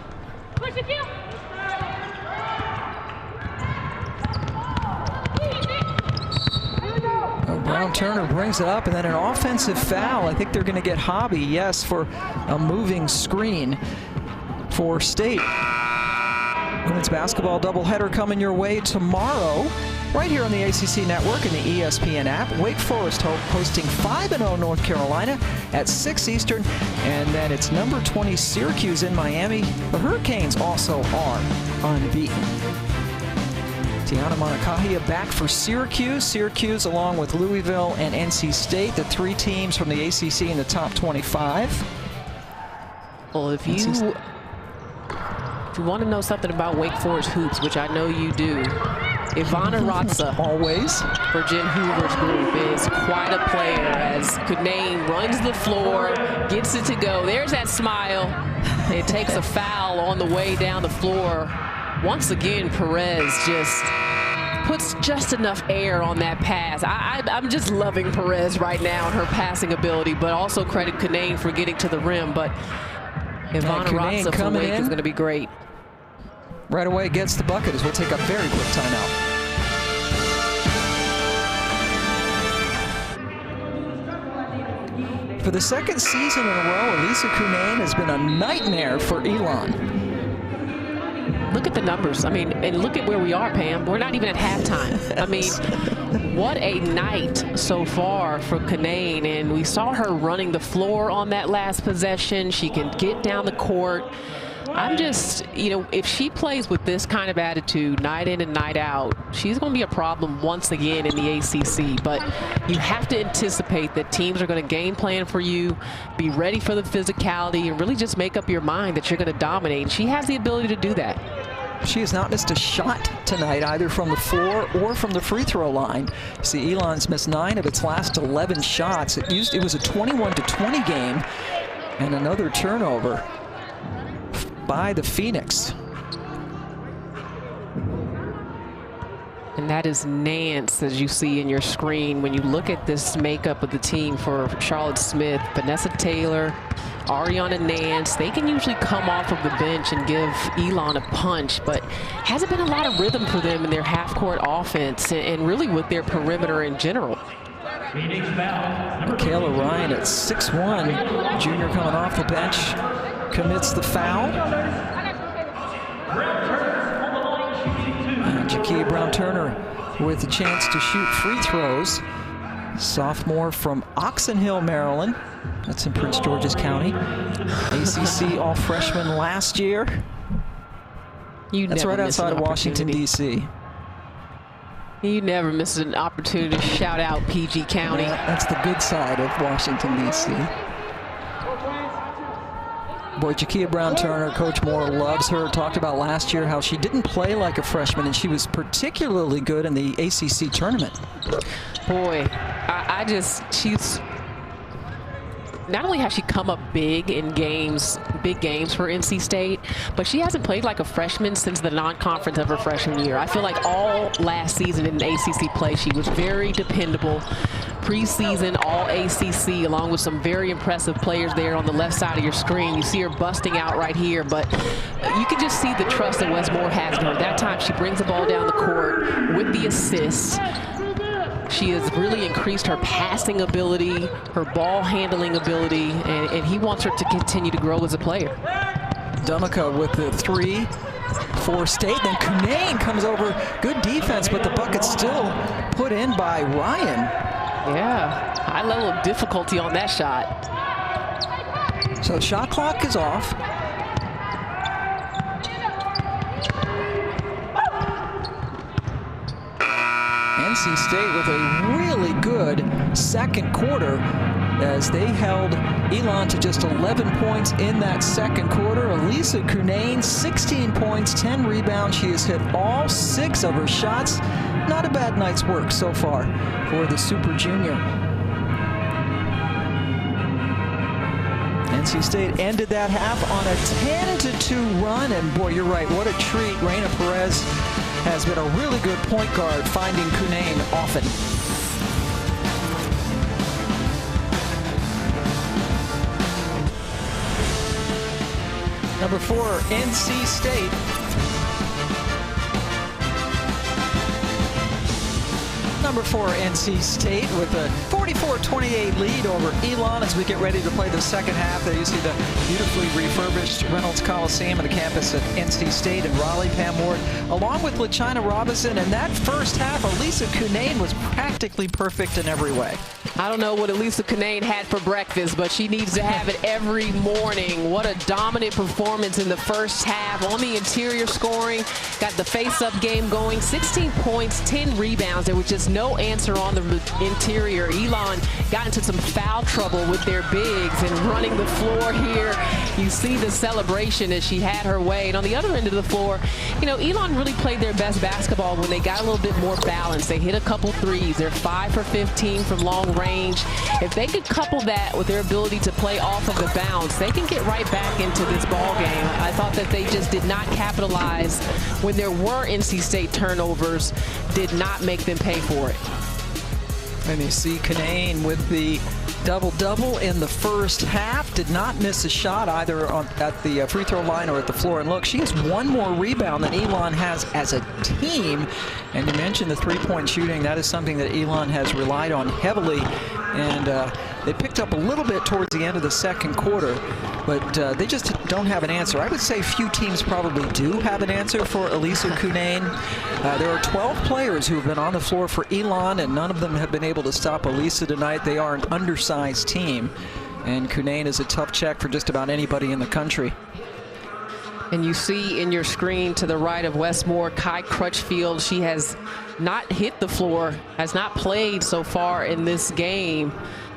Brown Turner brings it up, and then an offensive foul. I think they're going to get Hobby, yes, for a moving screen for State. Women's basketball doubleheader coming your way tomorrow, right here on the ACC Network and the ESPN app. Wake Forest hosting 5-0 North Carolina at 6 Eastern, and then it's number 20 Syracuse in Miami. The Hurricanes also are unbeaten. Tiana Monacahia back for Syracuse. Syracuse, along with Louisville and NC State, the 3 teams from the ACC in the top 25. Well, if you want to know something about Wake Forest hoops, which I know you do, Ivana Ratza, always, for Jen Hoover's group, is quite a player as Kunane runs the floor, gets it to go. There's that smile. It takes a foul on the way down the floor. Once again, Perez just puts just enough air on that pass. I'm just loving Perez right now and her passing ability, but also credit Kunane for getting to the rim. But Ivana Ratza for Wake is going to be great. Right away gets the bucket as we'll take a very quick timeout. For the second season in a row, Elisa Kunane has been a nightmare for Elon. Look at the numbers. I mean, and look at where we are, Pam. We're not even at halftime. I mean, what a night so far for Kunane. And we saw her running the floor on that last possession. She can get down the court. I'm just, you know, if she plays with this kind of attitude night in and night out, she's going to be a problem once again in the ACC. But you have to anticipate that teams are going to game plan for you, be ready for the physicality, and really just make up your mind that you're going to dominate. She has the ability to do that. She has not missed a shot tonight, either from the floor or from the free throw line. See, Elon's missed 9 of its last 11 shots. It was a 21-20 game, and another turnover by the Phoenix. And that is Nance, as you see in your screen. When you look at this makeup of the team for Charlotte Smith, Vanessa Taylor, Ariana Nance, they can usually come off of the bench and give Elon a punch, but hasn't been a lot of rhythm for them in their half-court offense and really with their perimeter in general. Michaela Ryan at 6'1", junior coming off the bench, commits the foul. And Jakia Brown-Turner with a chance to shoot free throws. Sophomore from Oxon Hill, Maryland. That's in Prince George's County. ACC all-freshman last year. That's right outside of Washington, D.C. You never miss an opportunity to shout out PG County. Yeah, that's the good side of Washington, D.C. Boy, Jakia Brown-Turner, Coach Moore loves her. Talked about last year how she didn't play like a freshman, and she was particularly good in the ACC tournament. Boy, she's not only has she come up big in games, big games for NC State, but she hasn't played like a freshman since the non-conference of her freshman year. I feel like all last season in ACC play, she was very dependable. Preseason all ACC, along with some very impressive players there on the left side of your screen. You see her busting out right here, but you can just see the trust that Wes Moore has in her. That time she brings the ball down the court with the assist. She has really increased her passing ability, her ball handling ability, and he wants her to continue to grow as a player. Dumica with the 3 for State. Then Kunane comes over. Good defense, but the bucket's still put in by Ryan. Yeah, high level of difficulty on that shot. So the shot clock is off. NC State with a really good second quarter as they held Elon to just 11 points in that second quarter. Elisa Kunane, 16 points, 10 rebounds. She has hit all 6 of her shots. Not a bad night's work so far for the Super Junior. NC State ended that half on a 10-2 run, and boy, you're right, what a treat. Reina Perez has been a really good point guard, finding Kunane often. Number 4, NC State. Number 4, NC State with a 40 44-28 lead over Elon as we get ready to play the second half. There you see the beautifully refurbished Reynolds Coliseum on the campus at NC State in Raleigh. Pam Ward, along with LaChina Robinson. And that first half, Elisa Cunane was practically perfect in every way. I don't know what Elisa Cunane had for breakfast, but she needs to have it every morning. What a dominant performance in the first half. On the interior scoring, got the face-up game going. 16 points, 10 rebounds. There was just no answer on the interior. Elon got into some foul trouble with their bigs and running the floor here. You see the celebration as she had her way. And on the other end of the floor, you know, Elon really played their best basketball when they got a little bit more balance. They hit a couple threes. They're 5 for 15 from long range. If they could couple that with their ability to play off of the bounce, they can get right back into this ball game. I thought that they just did not capitalize when there were NC State turnovers, did not make them pay for it. And you see Cunane with the double-double in the first half. Did not miss a shot either at the free throw line or at the floor. And look, she has one more rebound than Elon has as a team. And you mentioned the three-point shooting. That is something that Elon has relied on heavily. And they picked up a little bit towards the end of the second quarter, but they just don't have an answer. I would say few teams probably do have an answer for Elisa Cunane. There are 12 players who have been on the floor for Elon, and none of them have been able to stop Elisa tonight. They are an undersized team, and Cunane is a tough check for just about anybody in the country. And you see in your screen to the right of Westmore, Kai Crutchfield. She has not hit the floor, has not played so far in this game.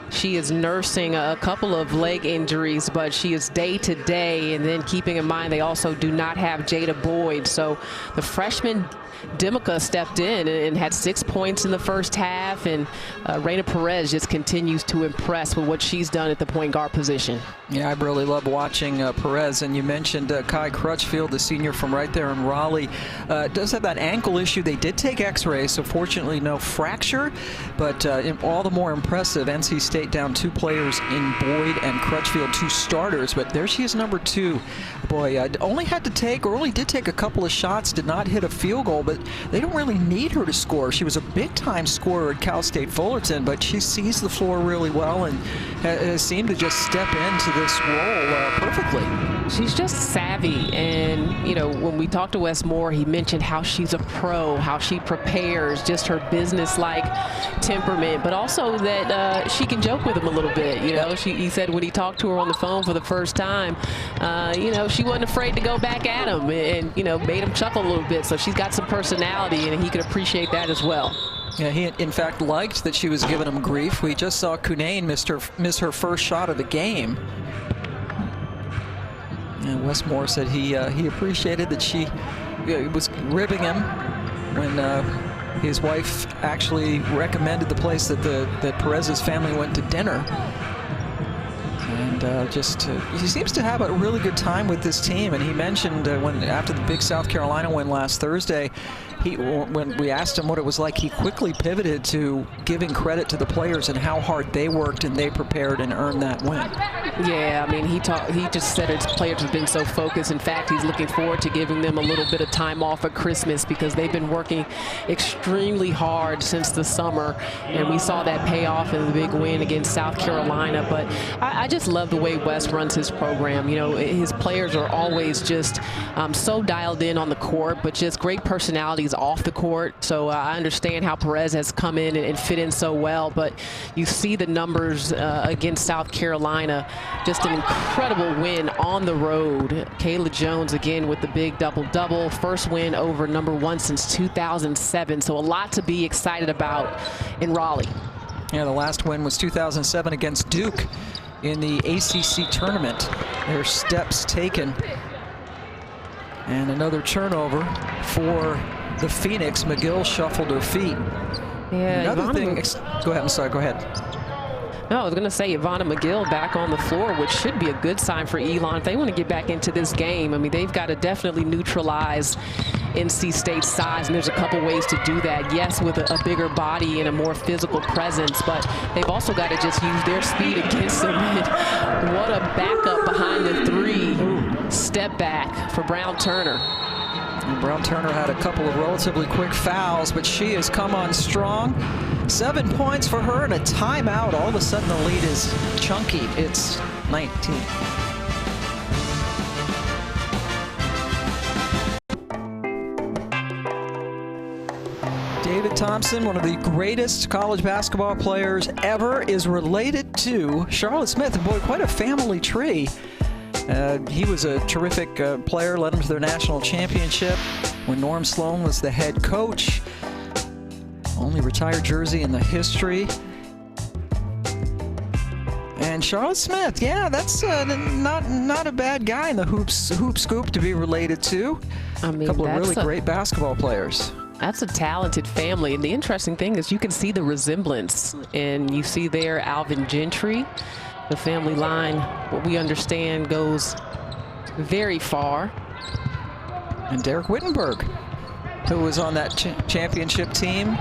She is nursing a couple of leg injuries, but she is day to day. And then keeping in mind, they also do not have Jada Boyd. So the freshman Dimica stepped in and had 6 points in the first half, and Reina Perez just continues to impress with what she's done at the point guard position. Yeah, I really love watching Perez, and you mentioned Kai Crutchfield, the senior from right there in Raleigh. Does have that ankle issue. They did take x-rays, so fortunately no fracture, but all the more impressive. NC State down 2 players in Boyd and Crutchfield, 2 starters, but there she is, number 2. Boy, only did take a couple of shots, did not hit a field goal, but they don't really need her to score. She was a big-time scorer at Cal State Fullerton, but she sees the floor really well and has seemed to just step into this role perfectly. She's just savvy, and you know, when we talked to Wes Moore, he mentioned how she's a pro, how she prepares, just her business-like temperament, but also that she can joke with him a little bit. You know, he said when he talked to her on the phone for the first time, you know, she wasn't afraid to go back at him and you know, made him chuckle a little bit. So she's got some personality, and he could appreciate that as well. Yeah, he in fact liked that she was giving him grief. We just saw Cunane miss her first shot of the game. And Wes Moore said he appreciated that she was ribbing him when his wife actually recommended the place that Perez's family went to dinner. And he seems to have a really good time with this team. And he mentioned after the big South Carolina win last Thursday, when we asked him what it was like, he quickly pivoted to giving credit to the players and how hard they worked and they prepared and earned that win. Yeah, I mean, he just said his players have been so focused. In fact, he's looking forward to giving them a little bit of time off at Christmas because they've been working extremely hard since the summer, and we saw that pay off in the big win against South Carolina. But I just love the way Wes runs his program. You know, his players are always just so dialed in on the court, but just great personalities off the court. So I understand how Perez has come in and fit in so well, but you see the numbers against South Carolina. Just an incredible win on the road. Kayla Jones again with the big double-double. First win over number 1 since 2007. So a lot to be excited about in Raleigh. Yeah, the last win was 2007 against Duke in the ACC tournament. Their steps taken. And another turnover for the Phoenix. McGill shuffled her feet. Yeah, another thing. Go ahead. I'm sorry. Go ahead. No, I was going to say Ivana McGill back on the floor, which should be a good sign for Elon. If they want to get back into this game, I mean, they've got to definitely neutralize NC State's size, and there's a couple ways to do that. Yes, with a bigger body and a more physical presence, but they've also got to just use their speed against them. And what a backup behind the 3. Step back for Brown Turner. And Brown Turner had a couple of relatively quick fouls, but she has come on strong. 7 points for her and a timeout. All of a sudden the lead is chunky. It's 19. David Thompson, one of the greatest college basketball players ever, is related to Charlotte Smith. And boy, quite a family tree. He was a terrific player, led them to their national championship when Norm Sloan was the head coach. Only retired jersey in the history. And Charlotte Smith, yeah, that's not a bad guy in the hoop scoop to be related to. I mean, a couple of really great basketball players. That's a talented family. And the interesting thing is you can see the resemblance. And you see there Alvin Gentry. The family line, what we understand, goes very far. And Derek Wittenberg, who was on that championship team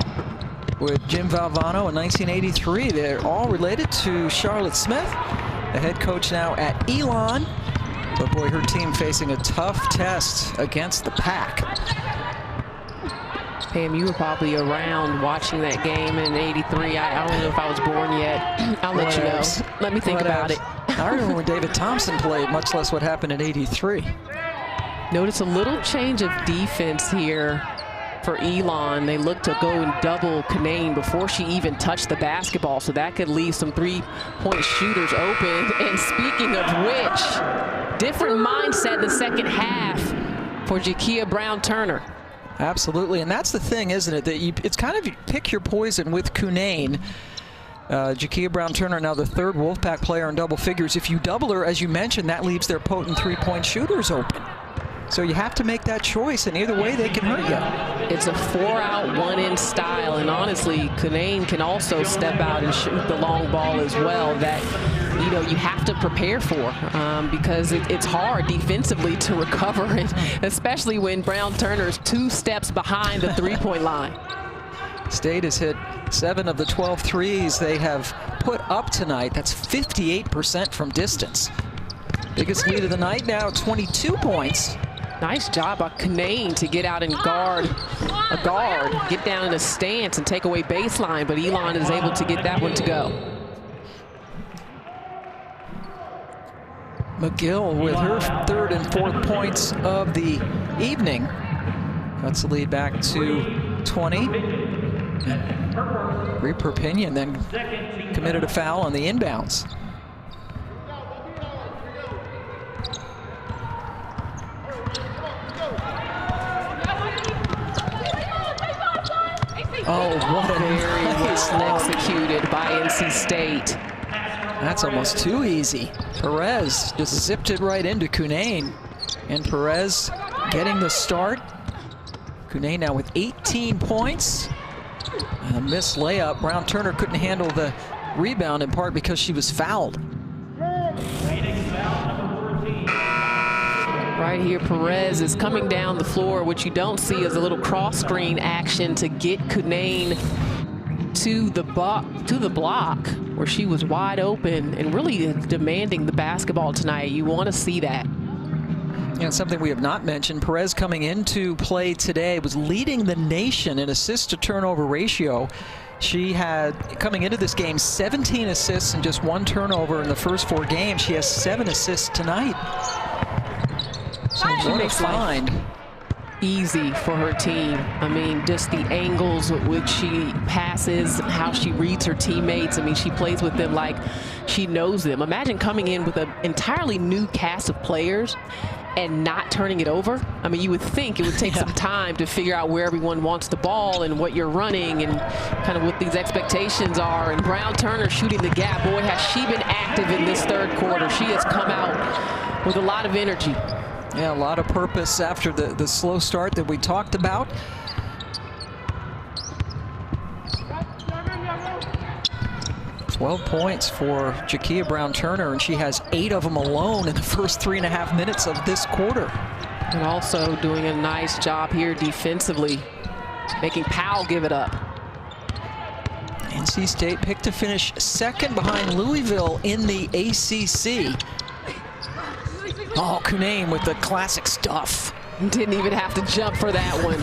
with Jim Valvano in 1983. They're all related to Charlotte Smith, the head coach now at Elon. But boy, her team facing a tough test against the Pack. Pam, you were probably around watching that game in '83. I don't know if I was born yet. I'll let you know. Let me think about it. I remember when David Thompson played, much less what happened in '83. Notice a little change of defense here for Elon. They look to go and double Kanane before she even touched the basketball, so that could leave some three-point shooters open. And speaking of which, different mindset the second half for Jakia Brown-Turner. Absolutely, and that's the thing, isn't it? That it's kind of you pick your poison with Kanane. Jakia Brown-Turner now the third Wolfpack player in double figures. If you double her, as you mentioned, that leaves their potent three-point shooters open. So you have to make that choice, and either way they can hurt you. It's a 4-out, 1-in style, and honestly, Kanane can also step out and shoot the long ball as well. That, you know, you have to prepare for because it's hard defensively to recover, and especially when Brown-Turner's 2 steps behind the three-point line. State has hit 7 of the 12 threes they have put up tonight. That's 58% from distance. Biggest lead of the night now, 22 points. Nice job by Kanane to get out and guard a guard, get down in a stance and take away baseline, but Elon is able to get that one to go. McGill with her 3rd and 4th points of the evening. Cuts the lead back to 20. Brie Perpignan then committed a foul on the inbounds. Oh, what a very well executed by NC State. That's almost too easy. Perez just zipped it right into Kanane. And Perez getting the start. Kanane now with 18 points. And a missed layup. Brown-Turner couldn't handle the rebound in part because she was fouled. Right here, Perez is coming down the floor. What you don't see is a little cross screen action to get Kanane to the block where she was wide open and really demanding the basketball tonight. You want to see that. Yeah, something we have not mentioned, Perez coming into play today was leading the nation in assist to turnover ratio. She had, coming into this game, 17 assists and just 1 turnover in the first 4 games. She has 7 assists tonight. So she makes life easy for her team. I mean, just the angles with which she passes, how she reads her teammates. I mean, she plays with them like she knows them. Imagine coming in with an entirely new cast of players and not turning it over. I mean, you would think it would take some time to figure out where everyone wants the ball and what you're running and kind of what these expectations are. And Brown-Turner shooting the gap. Boy, has she been active in this 3rd quarter. She has come out with a lot of energy. Yeah, a lot of purpose after the slow start that we talked about. "12 points for Jakia Brown-Turner, and she has 8 of them alone in the first 3.5 minutes of this quarter. And also doing a nice job here defensively, making Powell give it up. NC State picked to finish 2nd behind Louisville in the ACC. Oh, Kanane with the classic stuff. Didn't even have to jump for that one.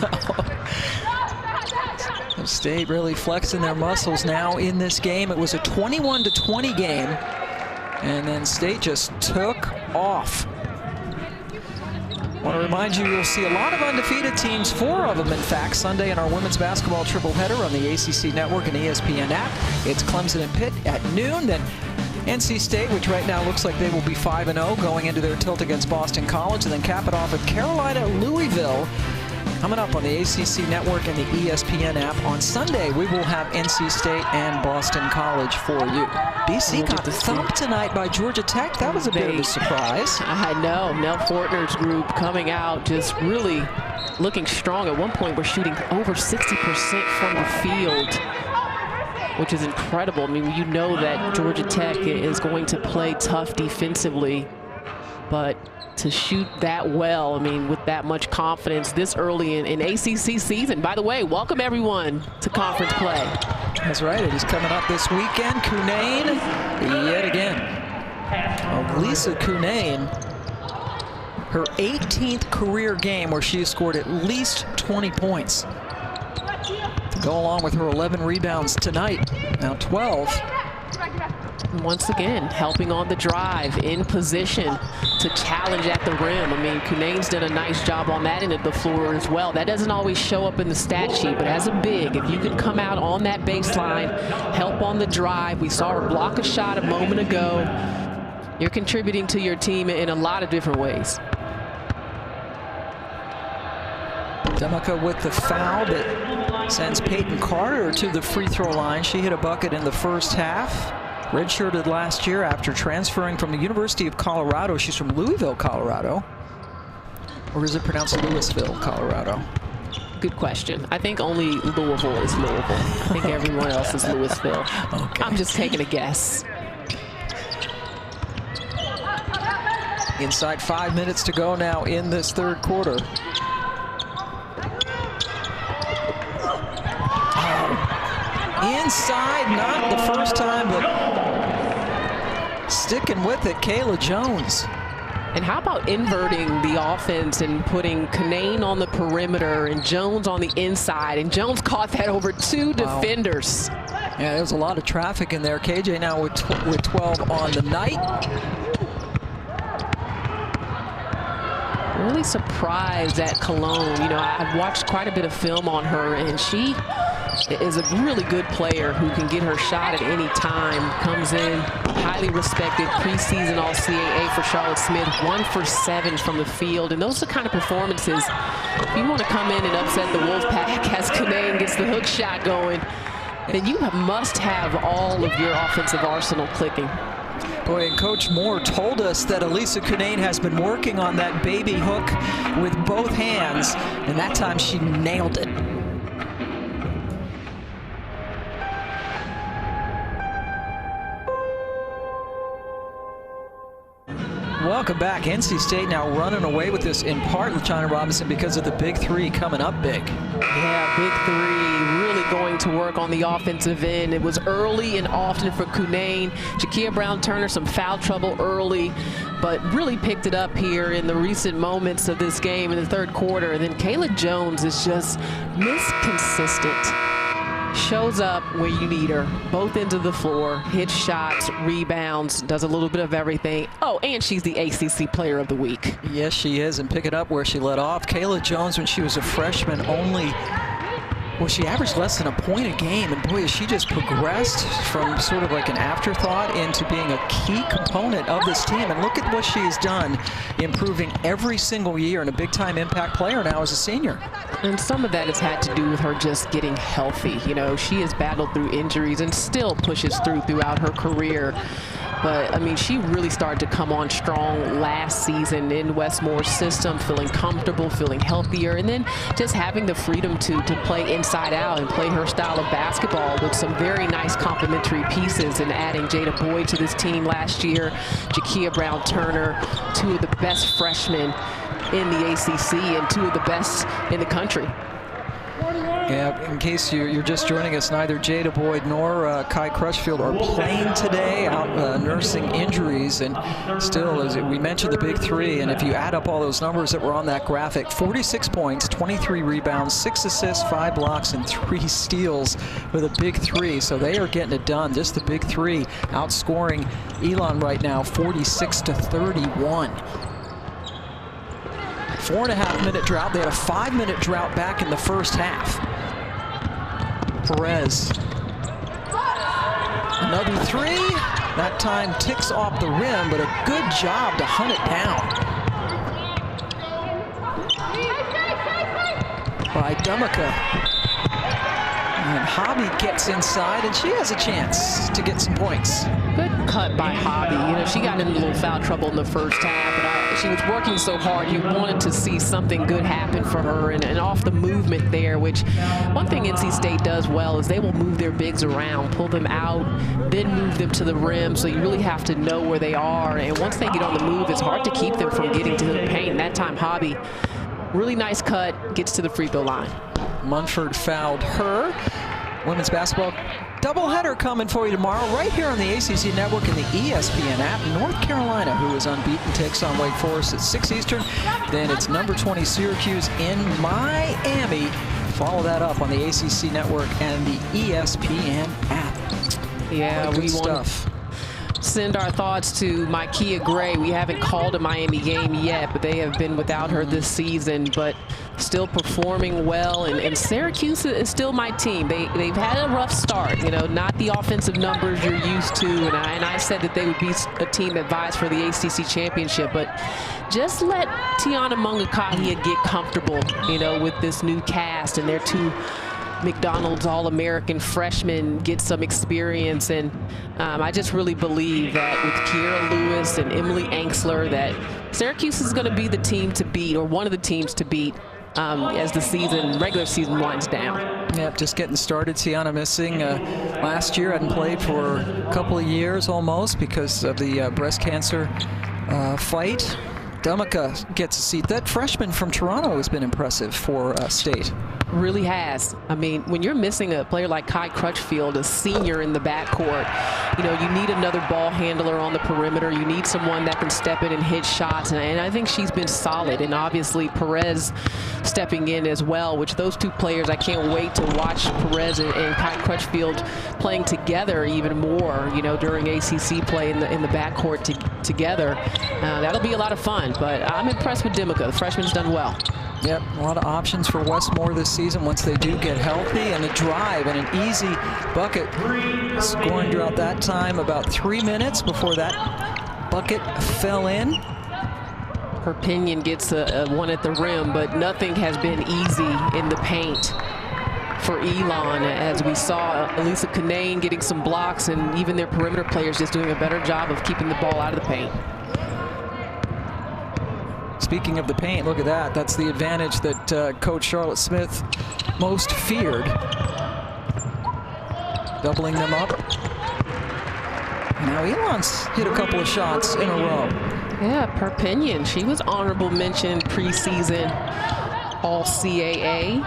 State really flexing their muscles now in this game. It was a 21-20 game, and then State just took off. I want to remind you, you'll see a lot of undefeated teams, 4 of them, in fact, Sunday in our women's basketball triple-header on the ACC Network and ESPN app. It's Clemson and Pitt at noon, then NC State, which right now looks like they will be 5-0 going into their tilt against Boston College, and then cap it off at Carolina-Louisville. Coming up on the ACC Network and the ESPN app on Sunday, we will have NC State and Boston College for you. BC got thumped tonight by Georgia Tech. That was a bit of a surprise. I know. Nell Fortner's group coming out just really looking strong. At one point, we're shooting over 60% from the field, which is incredible. I mean, you know that Georgia Tech is going to play tough defensively, but to shoot that well, I mean, with that much confidence this early in ACC season. By the way, welcome everyone to conference play. That's right, it is coming up this weekend. Cunane, yet again. Lisa Cunane, her 18th career game where she has scored at least 20 points. To go along with her 11 rebounds tonight, now 12. Once again, helping on the drive, in position to challenge at the rim. I mean, Cunane's done a nice job on that end of the floor as well. That doesn't always show up in the stat sheet, but as a big, if you can come out on that baseline, help on the drive. We saw her block a shot a moment ago. You're contributing to your team in a lot of different ways. Demica with the foul that sends Peyton Carter to the free throw line. She hit a bucket in the first half. Redshirted last year after transferring from the University of Colorado. She's from Louisville, Colorado. Or is it pronounced Louisville, Colorado? Good question. I think only Louisville is Louisville. I think everyone else is Louisville. Okay. I'm just taking a guess. Inside 5 minutes to go now in this third quarter. Inside, not the first time, but sticking with it, Kayla Jones. And how about inverting the offense and putting Cunane on the perimeter and Jones on the inside? And Jones caught that over 2 defenders. Yeah, there's a lot of traffic in there. KJ now with 12 on the night. Really surprised at Cologne. You know, I've watched quite a bit of film on her, and she is a really good player who can get her shot at any time. Comes in, highly respected, preseason All-CAA for Charlotte Smith, 1 for 7 from the field. And those are the kind of performances, if you want to come in and upset the Wolfpack as Cunane gets the hook shot going, then you must have all of your offensive arsenal clicking. Boy, and Coach Moore told us that Elisa Cunane has been working on that baby hook with both hands, and that time she nailed it. Welcome back. NC State now running away with this in part, LaChina Robinson, because of the big 3 coming up big. Yeah, big 3 really going to work on the offensive end. It was early and often for Cunane. Jakia Brown-Turner, some foul trouble early, but really picked it up here in the recent moments of this game in the third quarter. And then Kayla Jones is just consistent. Shows up where you need her, both ends of the floor, hits shots, rebounds, does a little bit of everything. Oh, and she's the ACC Player of the Week. Yes, she is, and pick it up where she let off. Kayla Jones, when she was a freshman, well, she averaged less than a point a game, and boy, she just progressed from sort of like an afterthought into being a key component of this team. And look at what she has done, improving every single year, and a big-time impact player now as a senior. And some of that has had to do with her just getting healthy. You know, she has battled through injuries and still pushes throughout her career. But, I mean, she really started to come on strong last season in Wes Moore's system, feeling comfortable, feeling healthier, and then just having the freedom to play inside out and play her style of basketball with some very nice complementary pieces, and adding Jada Boyd to this team last year, Jakia Brown-Turner, 2 of the best freshmen in the ACC and 2 of the best in the country. Yeah, in case you're just joining us, neither Jada Boyd nor Kai Crutchfield are playing today, out nursing injuries. And still, as we mentioned, the big three. And if you add up all those numbers that were on that graphic, 46 points, 23 rebounds, 6 assists, 5 blocks, and 3 steals with a big three. So they are getting it done. Just the big three outscoring Elon right now, 46-31. 4.5-minute drought. They had a 5-minute drought back in the first half. Perez. Another three. That time ticks off the rim, but a good job to hunt it down by Dumaka. And Hobby gets inside, and she has a chance to get some points. Good cut by Hobby. You know, she got into a little foul trouble in the first half, but she was working so hard. You wanted to see something good happen for her, and off the movement there, which one thing NC State does well is they will move their bigs around, pull them out, then move them to the rim, so you really have to know where they are. And once they get on the move, it's hard to keep them from getting to the paint. And that time, Hobby, really nice cut, gets to the free throw line. Munford fouled her. Women's basketball doubleheader coming for you tomorrow right here on the ACC Network and the ESPN app. North Carolina, who is unbeaten, takes on Wake Forest at 6 Eastern. Then it's number 20 Syracuse in Miami. Follow that up on the ACC Network and the ESPN app. Yeah, we want to send our thoughts to Micaiah Gray. We haven't called a Miami game yet, but they have been without her this season, but still performing well. And Syracuse is still my team. They've had a rough start, you know, not the offensive numbers you're used to. And I said that they would be a team that vies for the ACC championship, but just let Tiana Mungakahia get comfortable, you know, with this new cast and their 2 McDonald's All-American freshmen get some experience. And I just really believe that with Kiera Lewis and Emily Anxler that Syracuse is going to be the team to beat, or one of the teams to beat, as the regular season winds down. Yep, just getting started. Tiana missing last year, hadn't played for a couple of years almost because of the breast cancer fight. Dumaka gets a seat. That freshman from Toronto has been impressive for State. Really has. I mean, when you're missing a player like Kai Crutchfield, a senior in the backcourt, you know, you need another ball handler on the perimeter. You need someone that can step in and hit shots, and I think she's been solid. And obviously Perez stepping in as well, which those 2 players, I can't wait to watch Perez and Kai Crutchfield playing together even more, you know, during ACC play in the backcourt together. That'll be a lot of fun, but I'm impressed with Dimika. The freshman's done well. Yep, a lot of options for Westmore this season once they do get healthy, and a drive and an easy bucket. Scoring throughout that time about 3 minutes before that bucket fell in. Perpignan gets a one at the rim, but nothing has been easy in the paint for Elon, as we saw Elisa Kanane getting some blocks, and even their perimeter players just doing a better job of keeping the ball out of the paint. Speaking of the paint, look at that. That's the advantage that Coach Charlotte Smith most feared. Doubling them up. Now Elon's hit a couple of shots in a row. Yeah, Perpignan, she was honorable mention preseason All-CAA.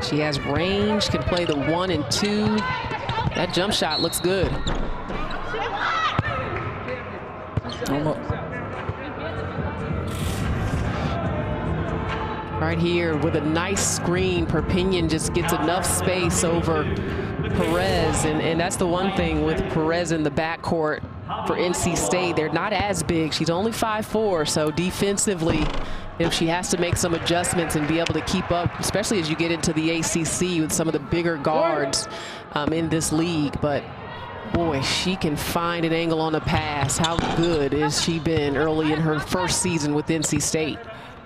She has range, can play the 1 and 2. That jump shot looks good. Right here with a nice screen, Perpignan just gets enough space over Perez, and that's the one thing with Perez in the backcourt for NC State. They're not as big. She's only 5'4", so defensively, if she has to make some adjustments and be able to keep up, especially as you get into the ACC with some of the bigger guards in this league. But boy, she can find an angle on a pass. How good has she been early in her first season with NC State?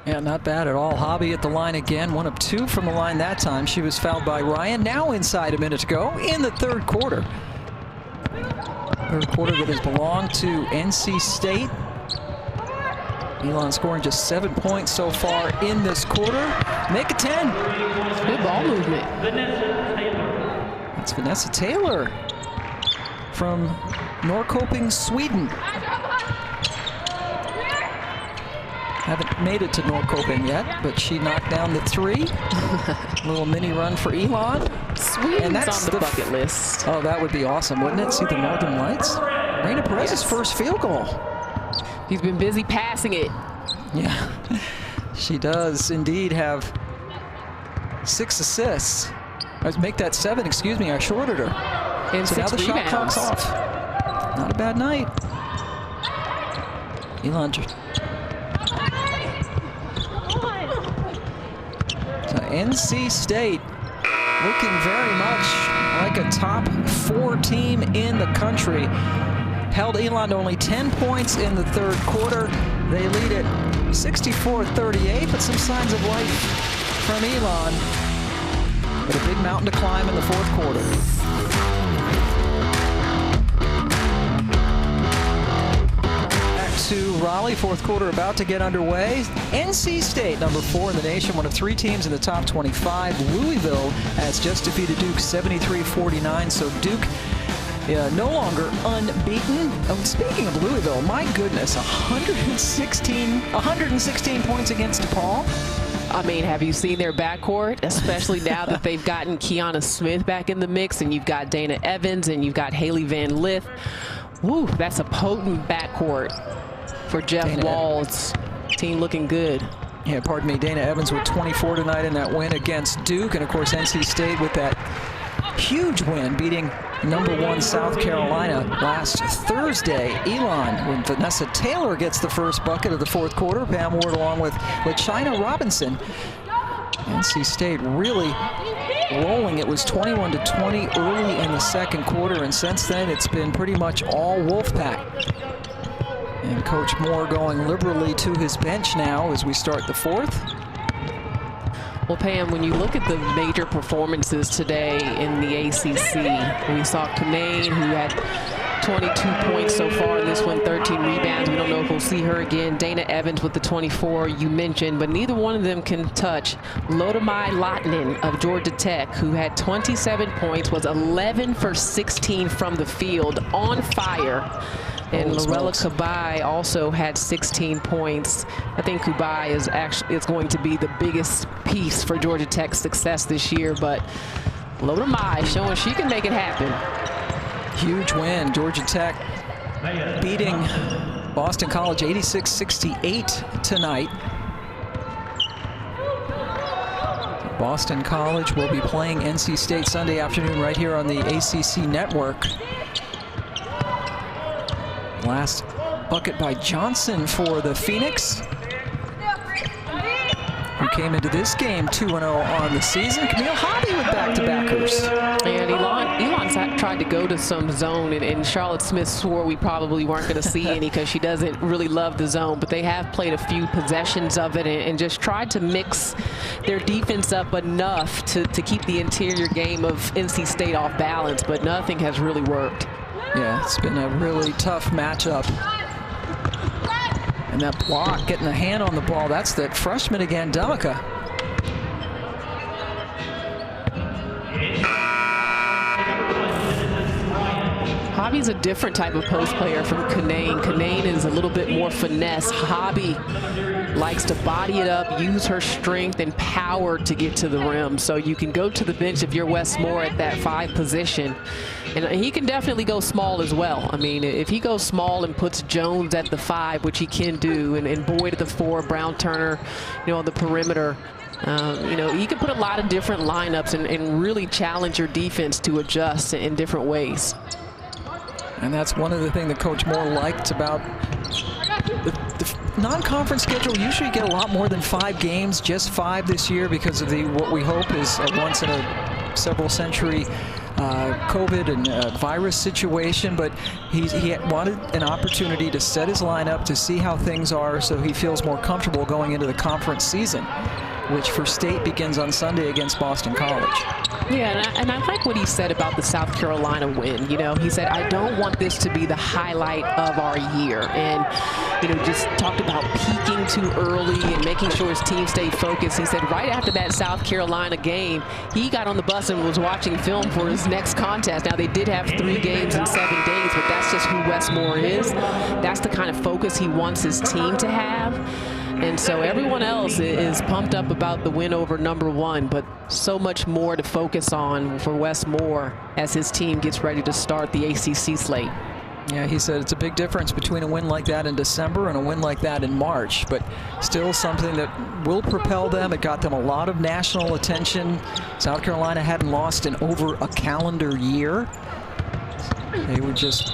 Yeah, not bad at all. Hobby at the line again, 1 of 2 from the line that time. She was fouled by Ryan. Now inside a minute to go in the third quarter. Third quarter that has belonged to NC State. Elon scoring just 7 points so far in this quarter. Make it 10. Good ball movement. That's Vanessa Taylor from Norrköping, Sweden. Haven't made it to Norrköping yet, but she knocked down the 3. Little mini run for Elon. Sweet. And that's on the bucket list. Oh, that would be awesome, wouldn't it? See the Northern Lights. Reina Perez's first field goal. He's been busy passing it. Yeah, she does indeed have 6 assists. Let's make that 7, excuse me, I shorted her. And so 6 now the rebounds. shot clock's off. Not a bad night. Elon. So NC State looking very much like a top 4 team in the country. Held Elon to only 10 points in the 3rd quarter. They lead it 64-38, but some signs of life from Elon. But a big mountain to climb in the 4th quarter. To Raleigh, 4th quarter about to get underway. NC State, number 4 in the nation, one of 3 teams in the top 25. Louisville has just defeated Duke 73-49, so Duke no longer unbeaten. Oh, speaking of Louisville, my goodness, 116 points against DePaul. I mean, have you seen their backcourt, especially now that they've gotten Kiana Smith back in the mix, and you've got Dana Evans, and you've got Haley Van Lith. Woo, that's a potent backcourt for Jeff Wall's team, looking good. Yeah, pardon me, Dana Evans with 24 tonight in that win against Duke, and of course NC State with that huge win, beating number 1 South Carolina last Thursday. Elon, when Vanessa Taylor gets the first bucket of the 4th quarter, Pam Ward along with China Robinson. NC State really rolling. It was 21-20 early in the 2nd quarter, and since then it's been pretty much all Wolfpack. And Coach Moore going liberally to his bench now as we start the 4th. Well, Pam, when you look at the major performances today in the ACC, we saw Kanane, who had 22 points so far in this one, 13 rebounds. We don't know if we'll see her again. Dana Evans with the 24 you mentioned, but neither one of them can touch Lodamai Lotnin of Georgia Tech, who had 27 points, was 11 for 16 from the field, on fire. And Lorella Kubai also had 16 points. I think Kubai is going to be the biggest piece for Georgia Tech's success this year, but Lodamai showing she can make it happen. Huge win. Georgia Tech beating Boston College 86-68 tonight. Boston College will be playing NC State Sunday afternoon right here on the ACC Network. Last bucket by Johnson for the Phoenix, who came into this game 2-0 on the season. Camille Hobby with back-to-backers. And Elon's tried to go to some zone, and Charlotte Smith swore we probably weren't going to see any because she doesn't really love the zone, but they have played a few possessions of it and just tried to mix their defense up enough to keep the interior game of NC State off balance, but nothing has really worked. Yeah, it's been a really tough matchup. And that block, getting a hand on the ball, that's the freshman again, Delica. Hobby's a different type of post player from Kanane. Kanane is a little bit more finesse. Hobby likes to body it up, use her strength and power to get to the rim. So you can go to the bench if you're Wes Moore at that 5 position. And he can definitely go small as well. I mean, if he goes small and puts Jones at the 5, which he can do, and Boyd at the 4, Brown Turner, on the perimeter, he can put a lot of different lineups and really challenge your defense to adjust in different ways. And that's one of the things that Coach Moore liked about the non-conference schedule. Usually you get a lot more than 5 games, just 5 this year because of what we hope is a once in a several century COVID and virus situation, but he wanted an opportunity to set his lineup to see how things are so he feels more comfortable going into the conference season, which for State begins on Sunday against Boston College. Yeah, and I like what he said about the South Carolina win. He said, I don't want this to be the highlight of our year. And, just talked about peaking too early and making sure his team stayed focused. He said right after that South Carolina game, he got on the bus and was watching film for his next contest. Now, they did have 3 games in 7 days, but that's just who Wes Moore is. That's the kind of focus he wants his team to have. And so everyone else is pumped up about the win over number 1, but so much more to focus on for Wes Moore as his team gets ready to start the ACC slate. Yeah, he said it's a big difference between a win like that in December and a win like that in March, but still something that will propel them. It got them a lot of national attention. South Carolina hadn't lost in over a calendar year. They were just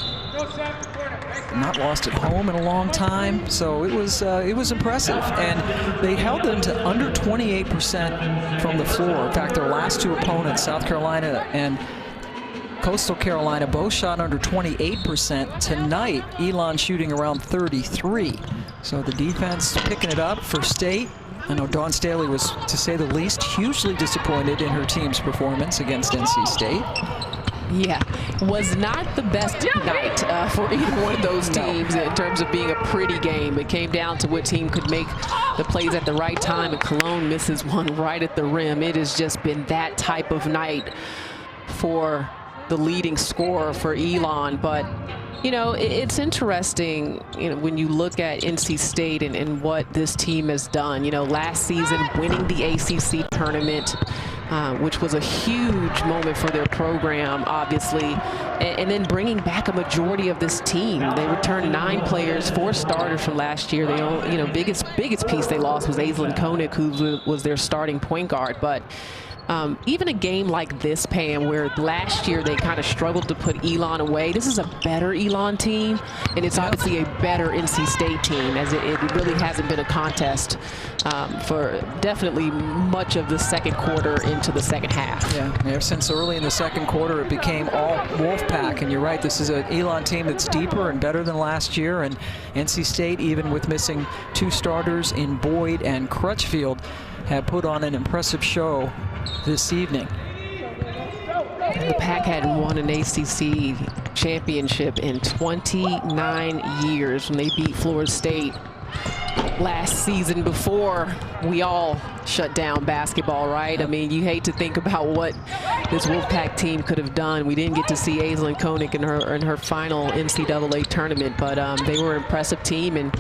not lost at home in a long time, so it was impressive. And they held them to under 28% from the floor. In fact, their last 2 opponents, South Carolina and Coastal Carolina, both shot under 28%. Tonight, Elon shooting around 33. So the defense picking it up for State. I know Dawn Staley was, to say the least, hugely disappointed in her team's performance against NC State. Yeah, was not the best night for either one of those teams in terms of being a pretty game. It came down to what team could make the plays at the right time, and Cologne misses one right at the rim. It has just been that type of night for the leading scorer for Elon. But you know, it's interesting, you know, when you look at NC State and what this team has done. You know, last season winning the ACC tournament, which was a huge moment for their program, obviously, and then bringing back a majority of this team. They returned 9 players, 4 starters from last year. They only, you know, biggest piece they lost was Aislinn Koenig, who was their starting point guard. But even a game like this, Pam, where last year they kind of struggled to put Elon away, this is a better Elon team, and it's obviously a better NC State team, as it really hasn't been a contest for definitely much of the second quarter into the second half. Yeah, ever since early in the second quarter, it became all Wolfpack, and you're right, this is an Elon team that's deeper and better than last year, and NC State, even with missing 2 starters in Boyd and Crutchfield, have put on an impressive show this evening. The Pack hadn't won an ACC championship in 29 years when they beat Florida State last season, before we all shut down basketball, right? I mean, you hate to think about what this Wolfpack team could have done. We didn't get to see Aislinn Koenig in her final NCAA tournament, but they were an impressive team, and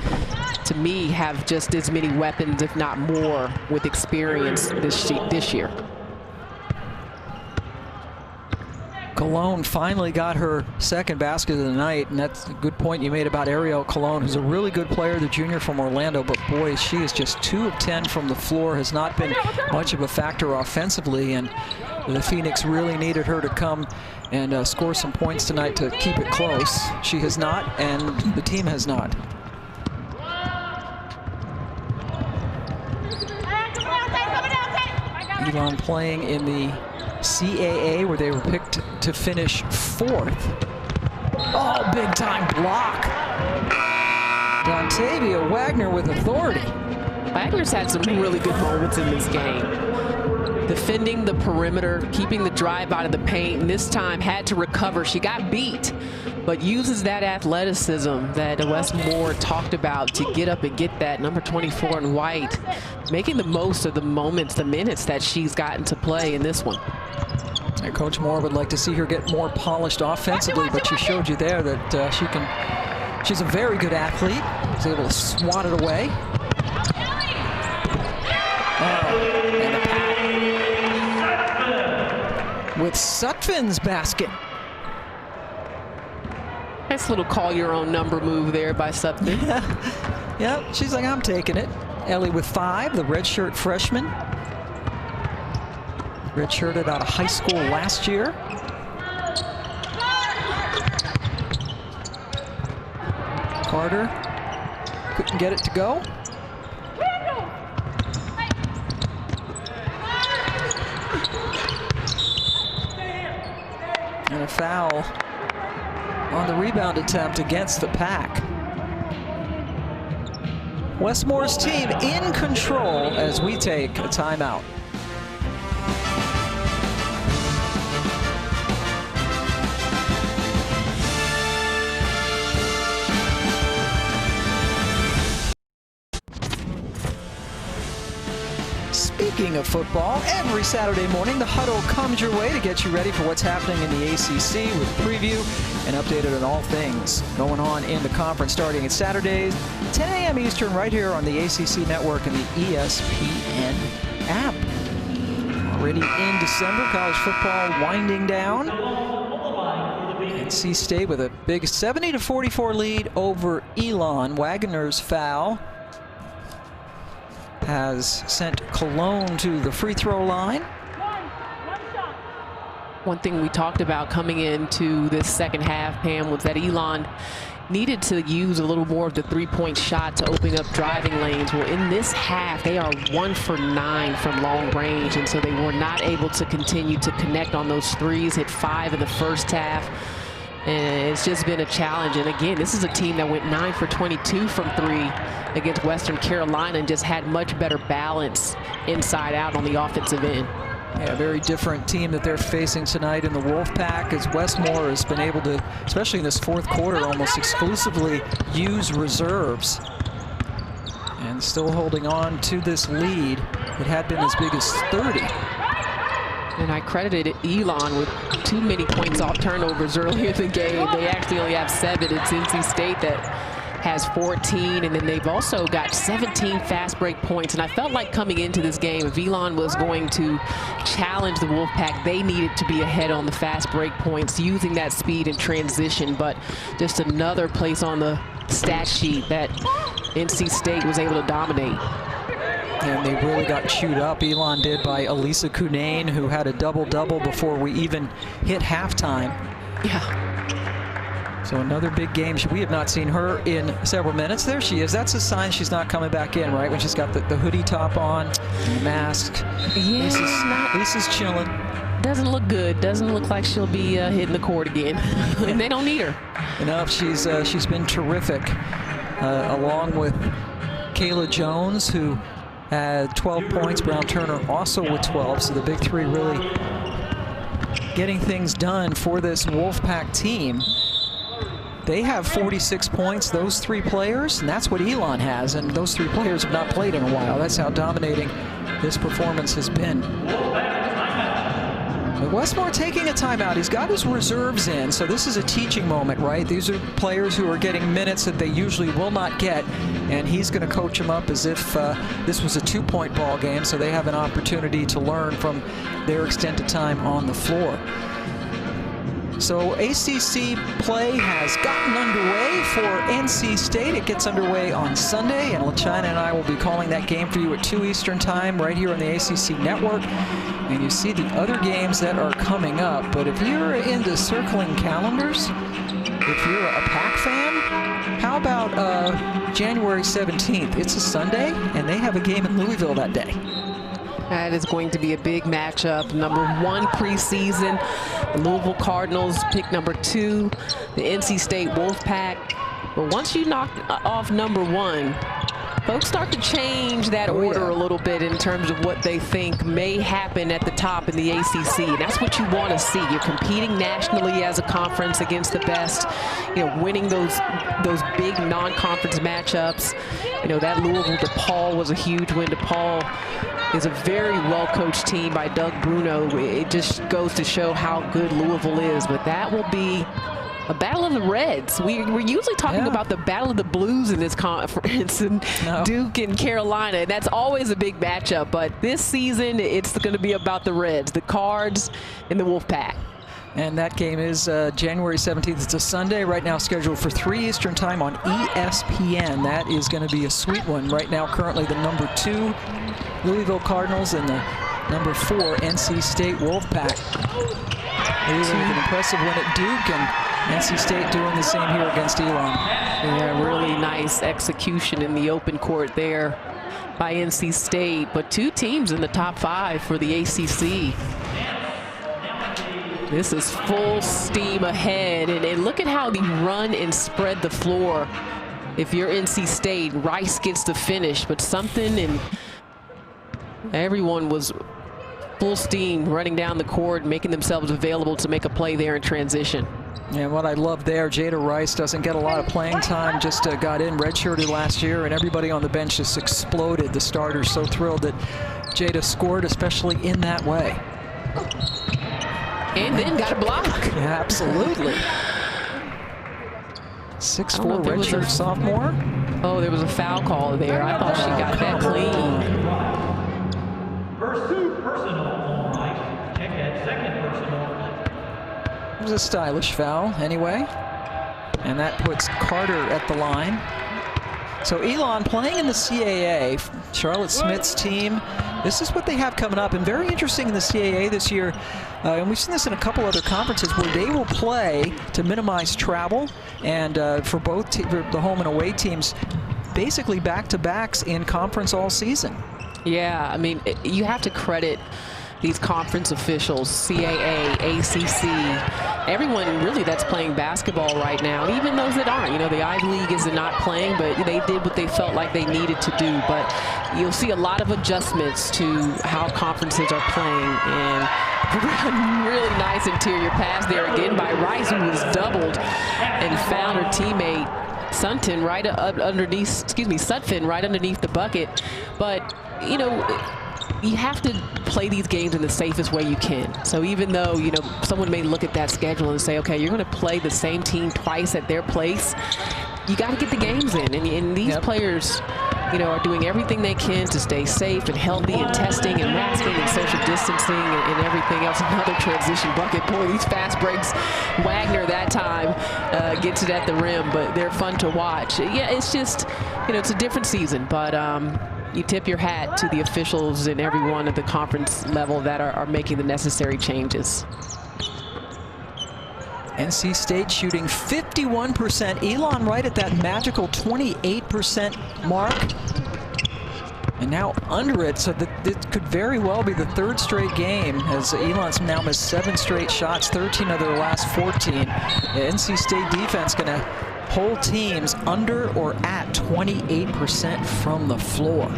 to me have just as many weapons, if not more, with experience this year. Cologne finally got her second basket of the night, and that's a good point you made about Ariel Cologne, who's a really good player, the junior from Orlando, but boy, she is just 2 of 10 from the floor, has not been much of a factor offensively, and the Phoenix really needed her to come and score some points tonight to keep it close. She has not, and the team has not. Elon playing in the CAA, where they were picked to finish 4th. Oh, big time block. Dontavia Wagner with authority. Wagner's had some really good moments in this game. Defending the perimeter, keeping the drive out of the paint, and this time had to recover. She got beat, but uses that athleticism that Wes Moore talked about to get up and get that number 24 in white, making the most of the moments, the minutes that she's gotten to play in this one. And Coach Moore would like to see her get more polished offensively, but she showed you there that she's a very good athlete. She's able to swat it away. And a pack with Sutphin's basket. Nice little call your own number move there by Sutphin. Yeah, she's like, I'm taking it. Ellie with 5, the redshirt freshman. Redshirted out of high school last year. Carter couldn't get it to go. And a foul on the rebound attempt against the Pack. Wes Moore's team in control as we take a timeout. speaking of football, every Saturday morning, the Huddle comes your way to get you ready for what's happening in the ACC with a preview and updated on all things going on in the conference starting at Saturdays, 10 a.m. Eastern, right here on the ACC Network and the ESPN app. Already in December, college football winding down. NC State with a big 70-44 lead over Elon. Wagner's foul has sent Cologne to the free throw line. One thing we talked about coming into this second half, Pam, was that Elon needed to use a little more of the three-point shot to open up driving lanes. Well, in this half, they are 1 for 9 from long range, and so they were not able to continue to connect on those threes, hit 5 in the first half. And it's just been a challenge. And again, this is a team that went 9 for 22 from 3 against Western Carolina and just had much better balance inside out on the offensive end. Yeah, very different team that they're facing tonight in the Wolfpack, as Westmore has been able to, especially in this fourth quarter, almost exclusively use reserves. And still holding on to this lead. It had been as big as 30. And I credited Elon with too many points off turnovers earlier in the game. They actually only have 7. It's NC State that has 14, and then they've also got 17 fast break points. And I felt like coming into this game, if Elon was going to challenge the Wolfpack, they needed to be ahead on the fast break points, using that speed and transition. But just another place on the stat sheet that NC State was able to dominate. And they really got chewed up, Elon did, by Elisa Cunane, who had a double-double before we even hit halftime. Yeah. So another big game. We have not seen her in several minutes. There she is. That's a sign she's not coming back in, right? When she's got the hoodie top on, and the mask. Yeah, Lisa's chilling. Doesn't look good. Doesn't look like she'll be hitting the court again. And they don't need her. Enough. She's been terrific, along with Kayla Jones, who had 12 points. Brown Turner also with 12. So the big three really getting things done for this Wolfpack team. They have 46 points, those 3 players, and that's what Elon has. And those 3 players have not played in a while. That's how dominating this performance has been. But Westmore taking a timeout. He's got his reserves in, so this is a teaching moment, right? These are players who are getting minutes that they usually will not get, and he's going to coach them up as if this was a 2-point ball game, so they have an opportunity to learn from their extended time on the floor. So ACC play has gotten underway for NC State. It gets underway on Sunday, and LaChina and I will be calling that game for you at 2 Eastern time right here on the ACC Network. And you see the other games that are coming up. But if you're into circling calendars, if you're a Pac fan, how about January 17th? It's a Sunday, and they have a game in Louisville that day. That is going to be a big matchup. Number 1 preseason, the Louisville Cardinals pick number 2, the NC State Wolfpack. But once you knock off number 1, folks start to change that order a little bit in terms of what they think may happen at the top in the ACC. And that's what you want to see. You're competing nationally as a conference against the best, winning those big non-conference matchups. That Louisville-DePaul was a huge win. DePaul is a very well-coached team by Doug Bruno. It just goes to show how good Louisville is. But that will be a battle of the Reds. We're usually talking about the battle of the Blues in this conference, and Duke and Carolina. And that's always a big matchup. But this season, it's going to be about the Reds, the Cards, and the Wolfpack. And that game is January 17th. It's a Sunday right now, scheduled for 3 Eastern time on ESPN. That is going to be a sweet one. Right now, currently the number 2 Louisville Cardinals and the number 4 NC State Wolfpack. Louisville with an impressive win at Duke, and NC State doing the same here against Elon. Yeah, really nice execution in the open court there by NC State. But 2 teams in the top 5 for the ACC. This is full steam ahead, and look at how they run and spread the floor. If you're NC State, Rice gets the finish, but something, and everyone was full steam running down the court, making themselves available to make a play there in transition. And what I love there, Jada Rice doesn't get a lot of playing time, just got in redshirted last year, and everybody on the bench just exploded. The starters so thrilled that Jada scored, especially in that way. And then got a block. Yeah, absolutely. 6'4" redshirt sophomore. Oh, there was a foul call there. I thought she got that clean. First personal, right? Second personal. It was a stylish foul anyway. And that puts Carter at the line. So Elon playing in the CAA, Charlotte Smith's team. This is what they have coming up, and very interesting in the CAA this year. And we've seen this in a couple other conferences where they will play to minimize travel, and for both the home and away teams, basically back-to-backs in conference all season. Yeah, I mean, you have to credit these conference officials, CAA, ACC, everyone really that's playing basketball right now, even those that aren't. You know, the Ivy League is not playing, but they did what they felt like they needed to do. But you'll see a lot of adjustments to how conferences are playing, and really nice interior pass there again by Rice, who was doubled and found her teammate Sutphin right underneath the bucket. But, you know, you have to play these games in the safest way you can. So even though, you know, someone may look at that schedule and say, okay, you're going to play the same team twice at their place, you got to get the games in. And these players, you know, are doing everything they can to stay safe and healthy, and testing and masking and social distancing and everything else. Another transition bucket. Boy, these fast breaks, Wagner that time gets it at the rim, but they're fun to watch. Yeah, it's just, you know, it's a different season, but you tip your hat to the officials and everyone at the conference level that are making the necessary changes. NC State shooting 51%. Elon right at that magical 28% mark. And now under it, so that this could very well be the third straight game, as Elon's now missed 7 straight shots, 13 of their last 14. The NC State defense going to hold teams under or at 28% from the floor.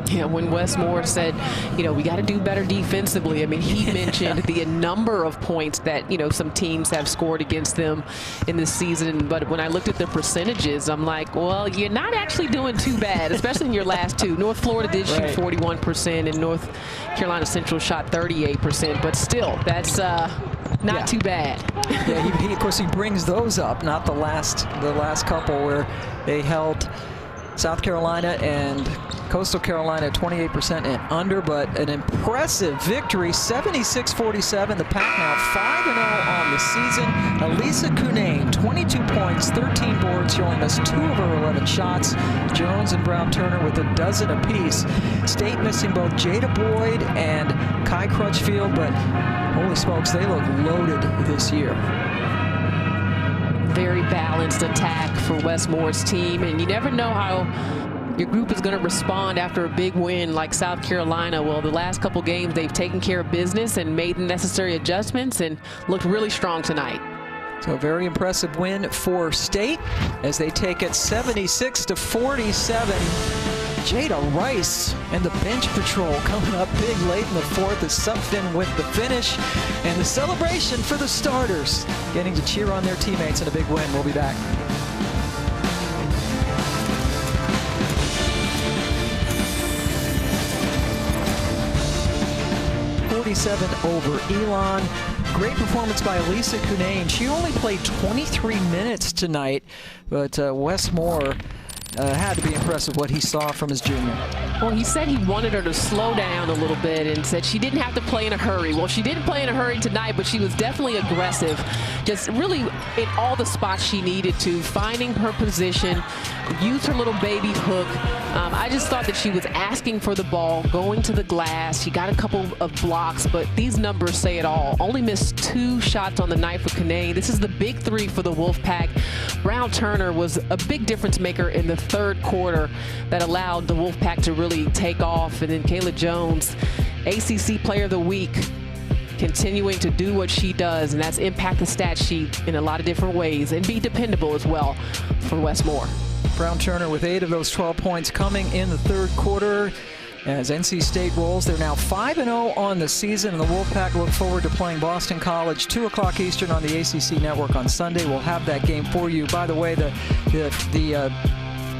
Yeah, when Wes Moore said, you know, we got to do better defensively, I mean, he mentioned the number of points that, you know, some teams have scored against them in this season. But when I looked at the percentages, I'm like, well, you're not actually doing too bad, especially in your last two. North Florida did shoot 41%, and North Carolina Central shot 38%. But still, that's not too bad. Yeah, he, of course, he brings those up, not the last couple where they held South Carolina and Coastal Carolina 28% and under, but an impressive victory, 76-47. The Pack now 5-0 on the season. Elisa Cunane, 22 points, 13 boards. She only missed 2 of her 11 shots. Jones and Brown Turner with a dozen apiece. State missing both Jada Boyd and Kai Crutchfield, but holy smokes, they look loaded this year. Very balanced attack for Wes Moore's team, and you never know how your group is going to respond after a big win like South Carolina. Well, the last couple games, they've taken care of business and made the necessary adjustments and looked really strong tonight. So a very impressive win for State as they take it 76-47. Jada Rice and the bench patrol coming up big late in the fourth as Sutphin with the finish. And the celebration for the starters, getting to cheer on their teammates in a big win. We'll be back. over Elon. Great performance by Elisa Cunane. She only played 23 minutes tonight, but Wes Moore had to be impressed with what he saw from his junior. Well, he said he wanted her to slow down a little bit and said she didn't have to play in a hurry. Well, she didn't play in a hurry tonight, but she was definitely aggressive. Just really in all the spots she needed to, finding her position, use her little baby hook. I just thought that she was asking for the ball, going to the glass. She got a couple of blocks, but these numbers say it all. Only missed 2 shots on the night for Cunane. This is the big 3 for the Wolfpack. Brown Turner was a big difference maker in the third quarter that allowed the Wolfpack to really take off. And then Kayla Jones, ACC Player of the Week, continuing to do what she does, and that's impact the stat sheet in a lot of different ways and be dependable as well for Wes Moore. Brown Turner with 8 of those 12 points coming in the third quarter. As NC State rolls, they're now 5-0 on the season, and the Wolfpack look forward to playing Boston College 2 o'clock Eastern on the ACC Network on Sunday. We'll have that game for you. By the way, the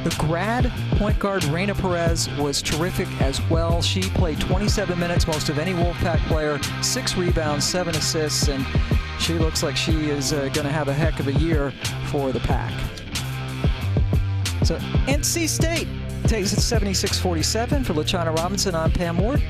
The grad point guard, Reina Perez, was terrific as well. She played 27 minutes, most of any Wolfpack player, 6 rebounds, 7 assists, and she looks like she is going to have a heck of a year for the Pack. So NC State takes it 76-47 for LaChana Robinson. I'm Pam Ward.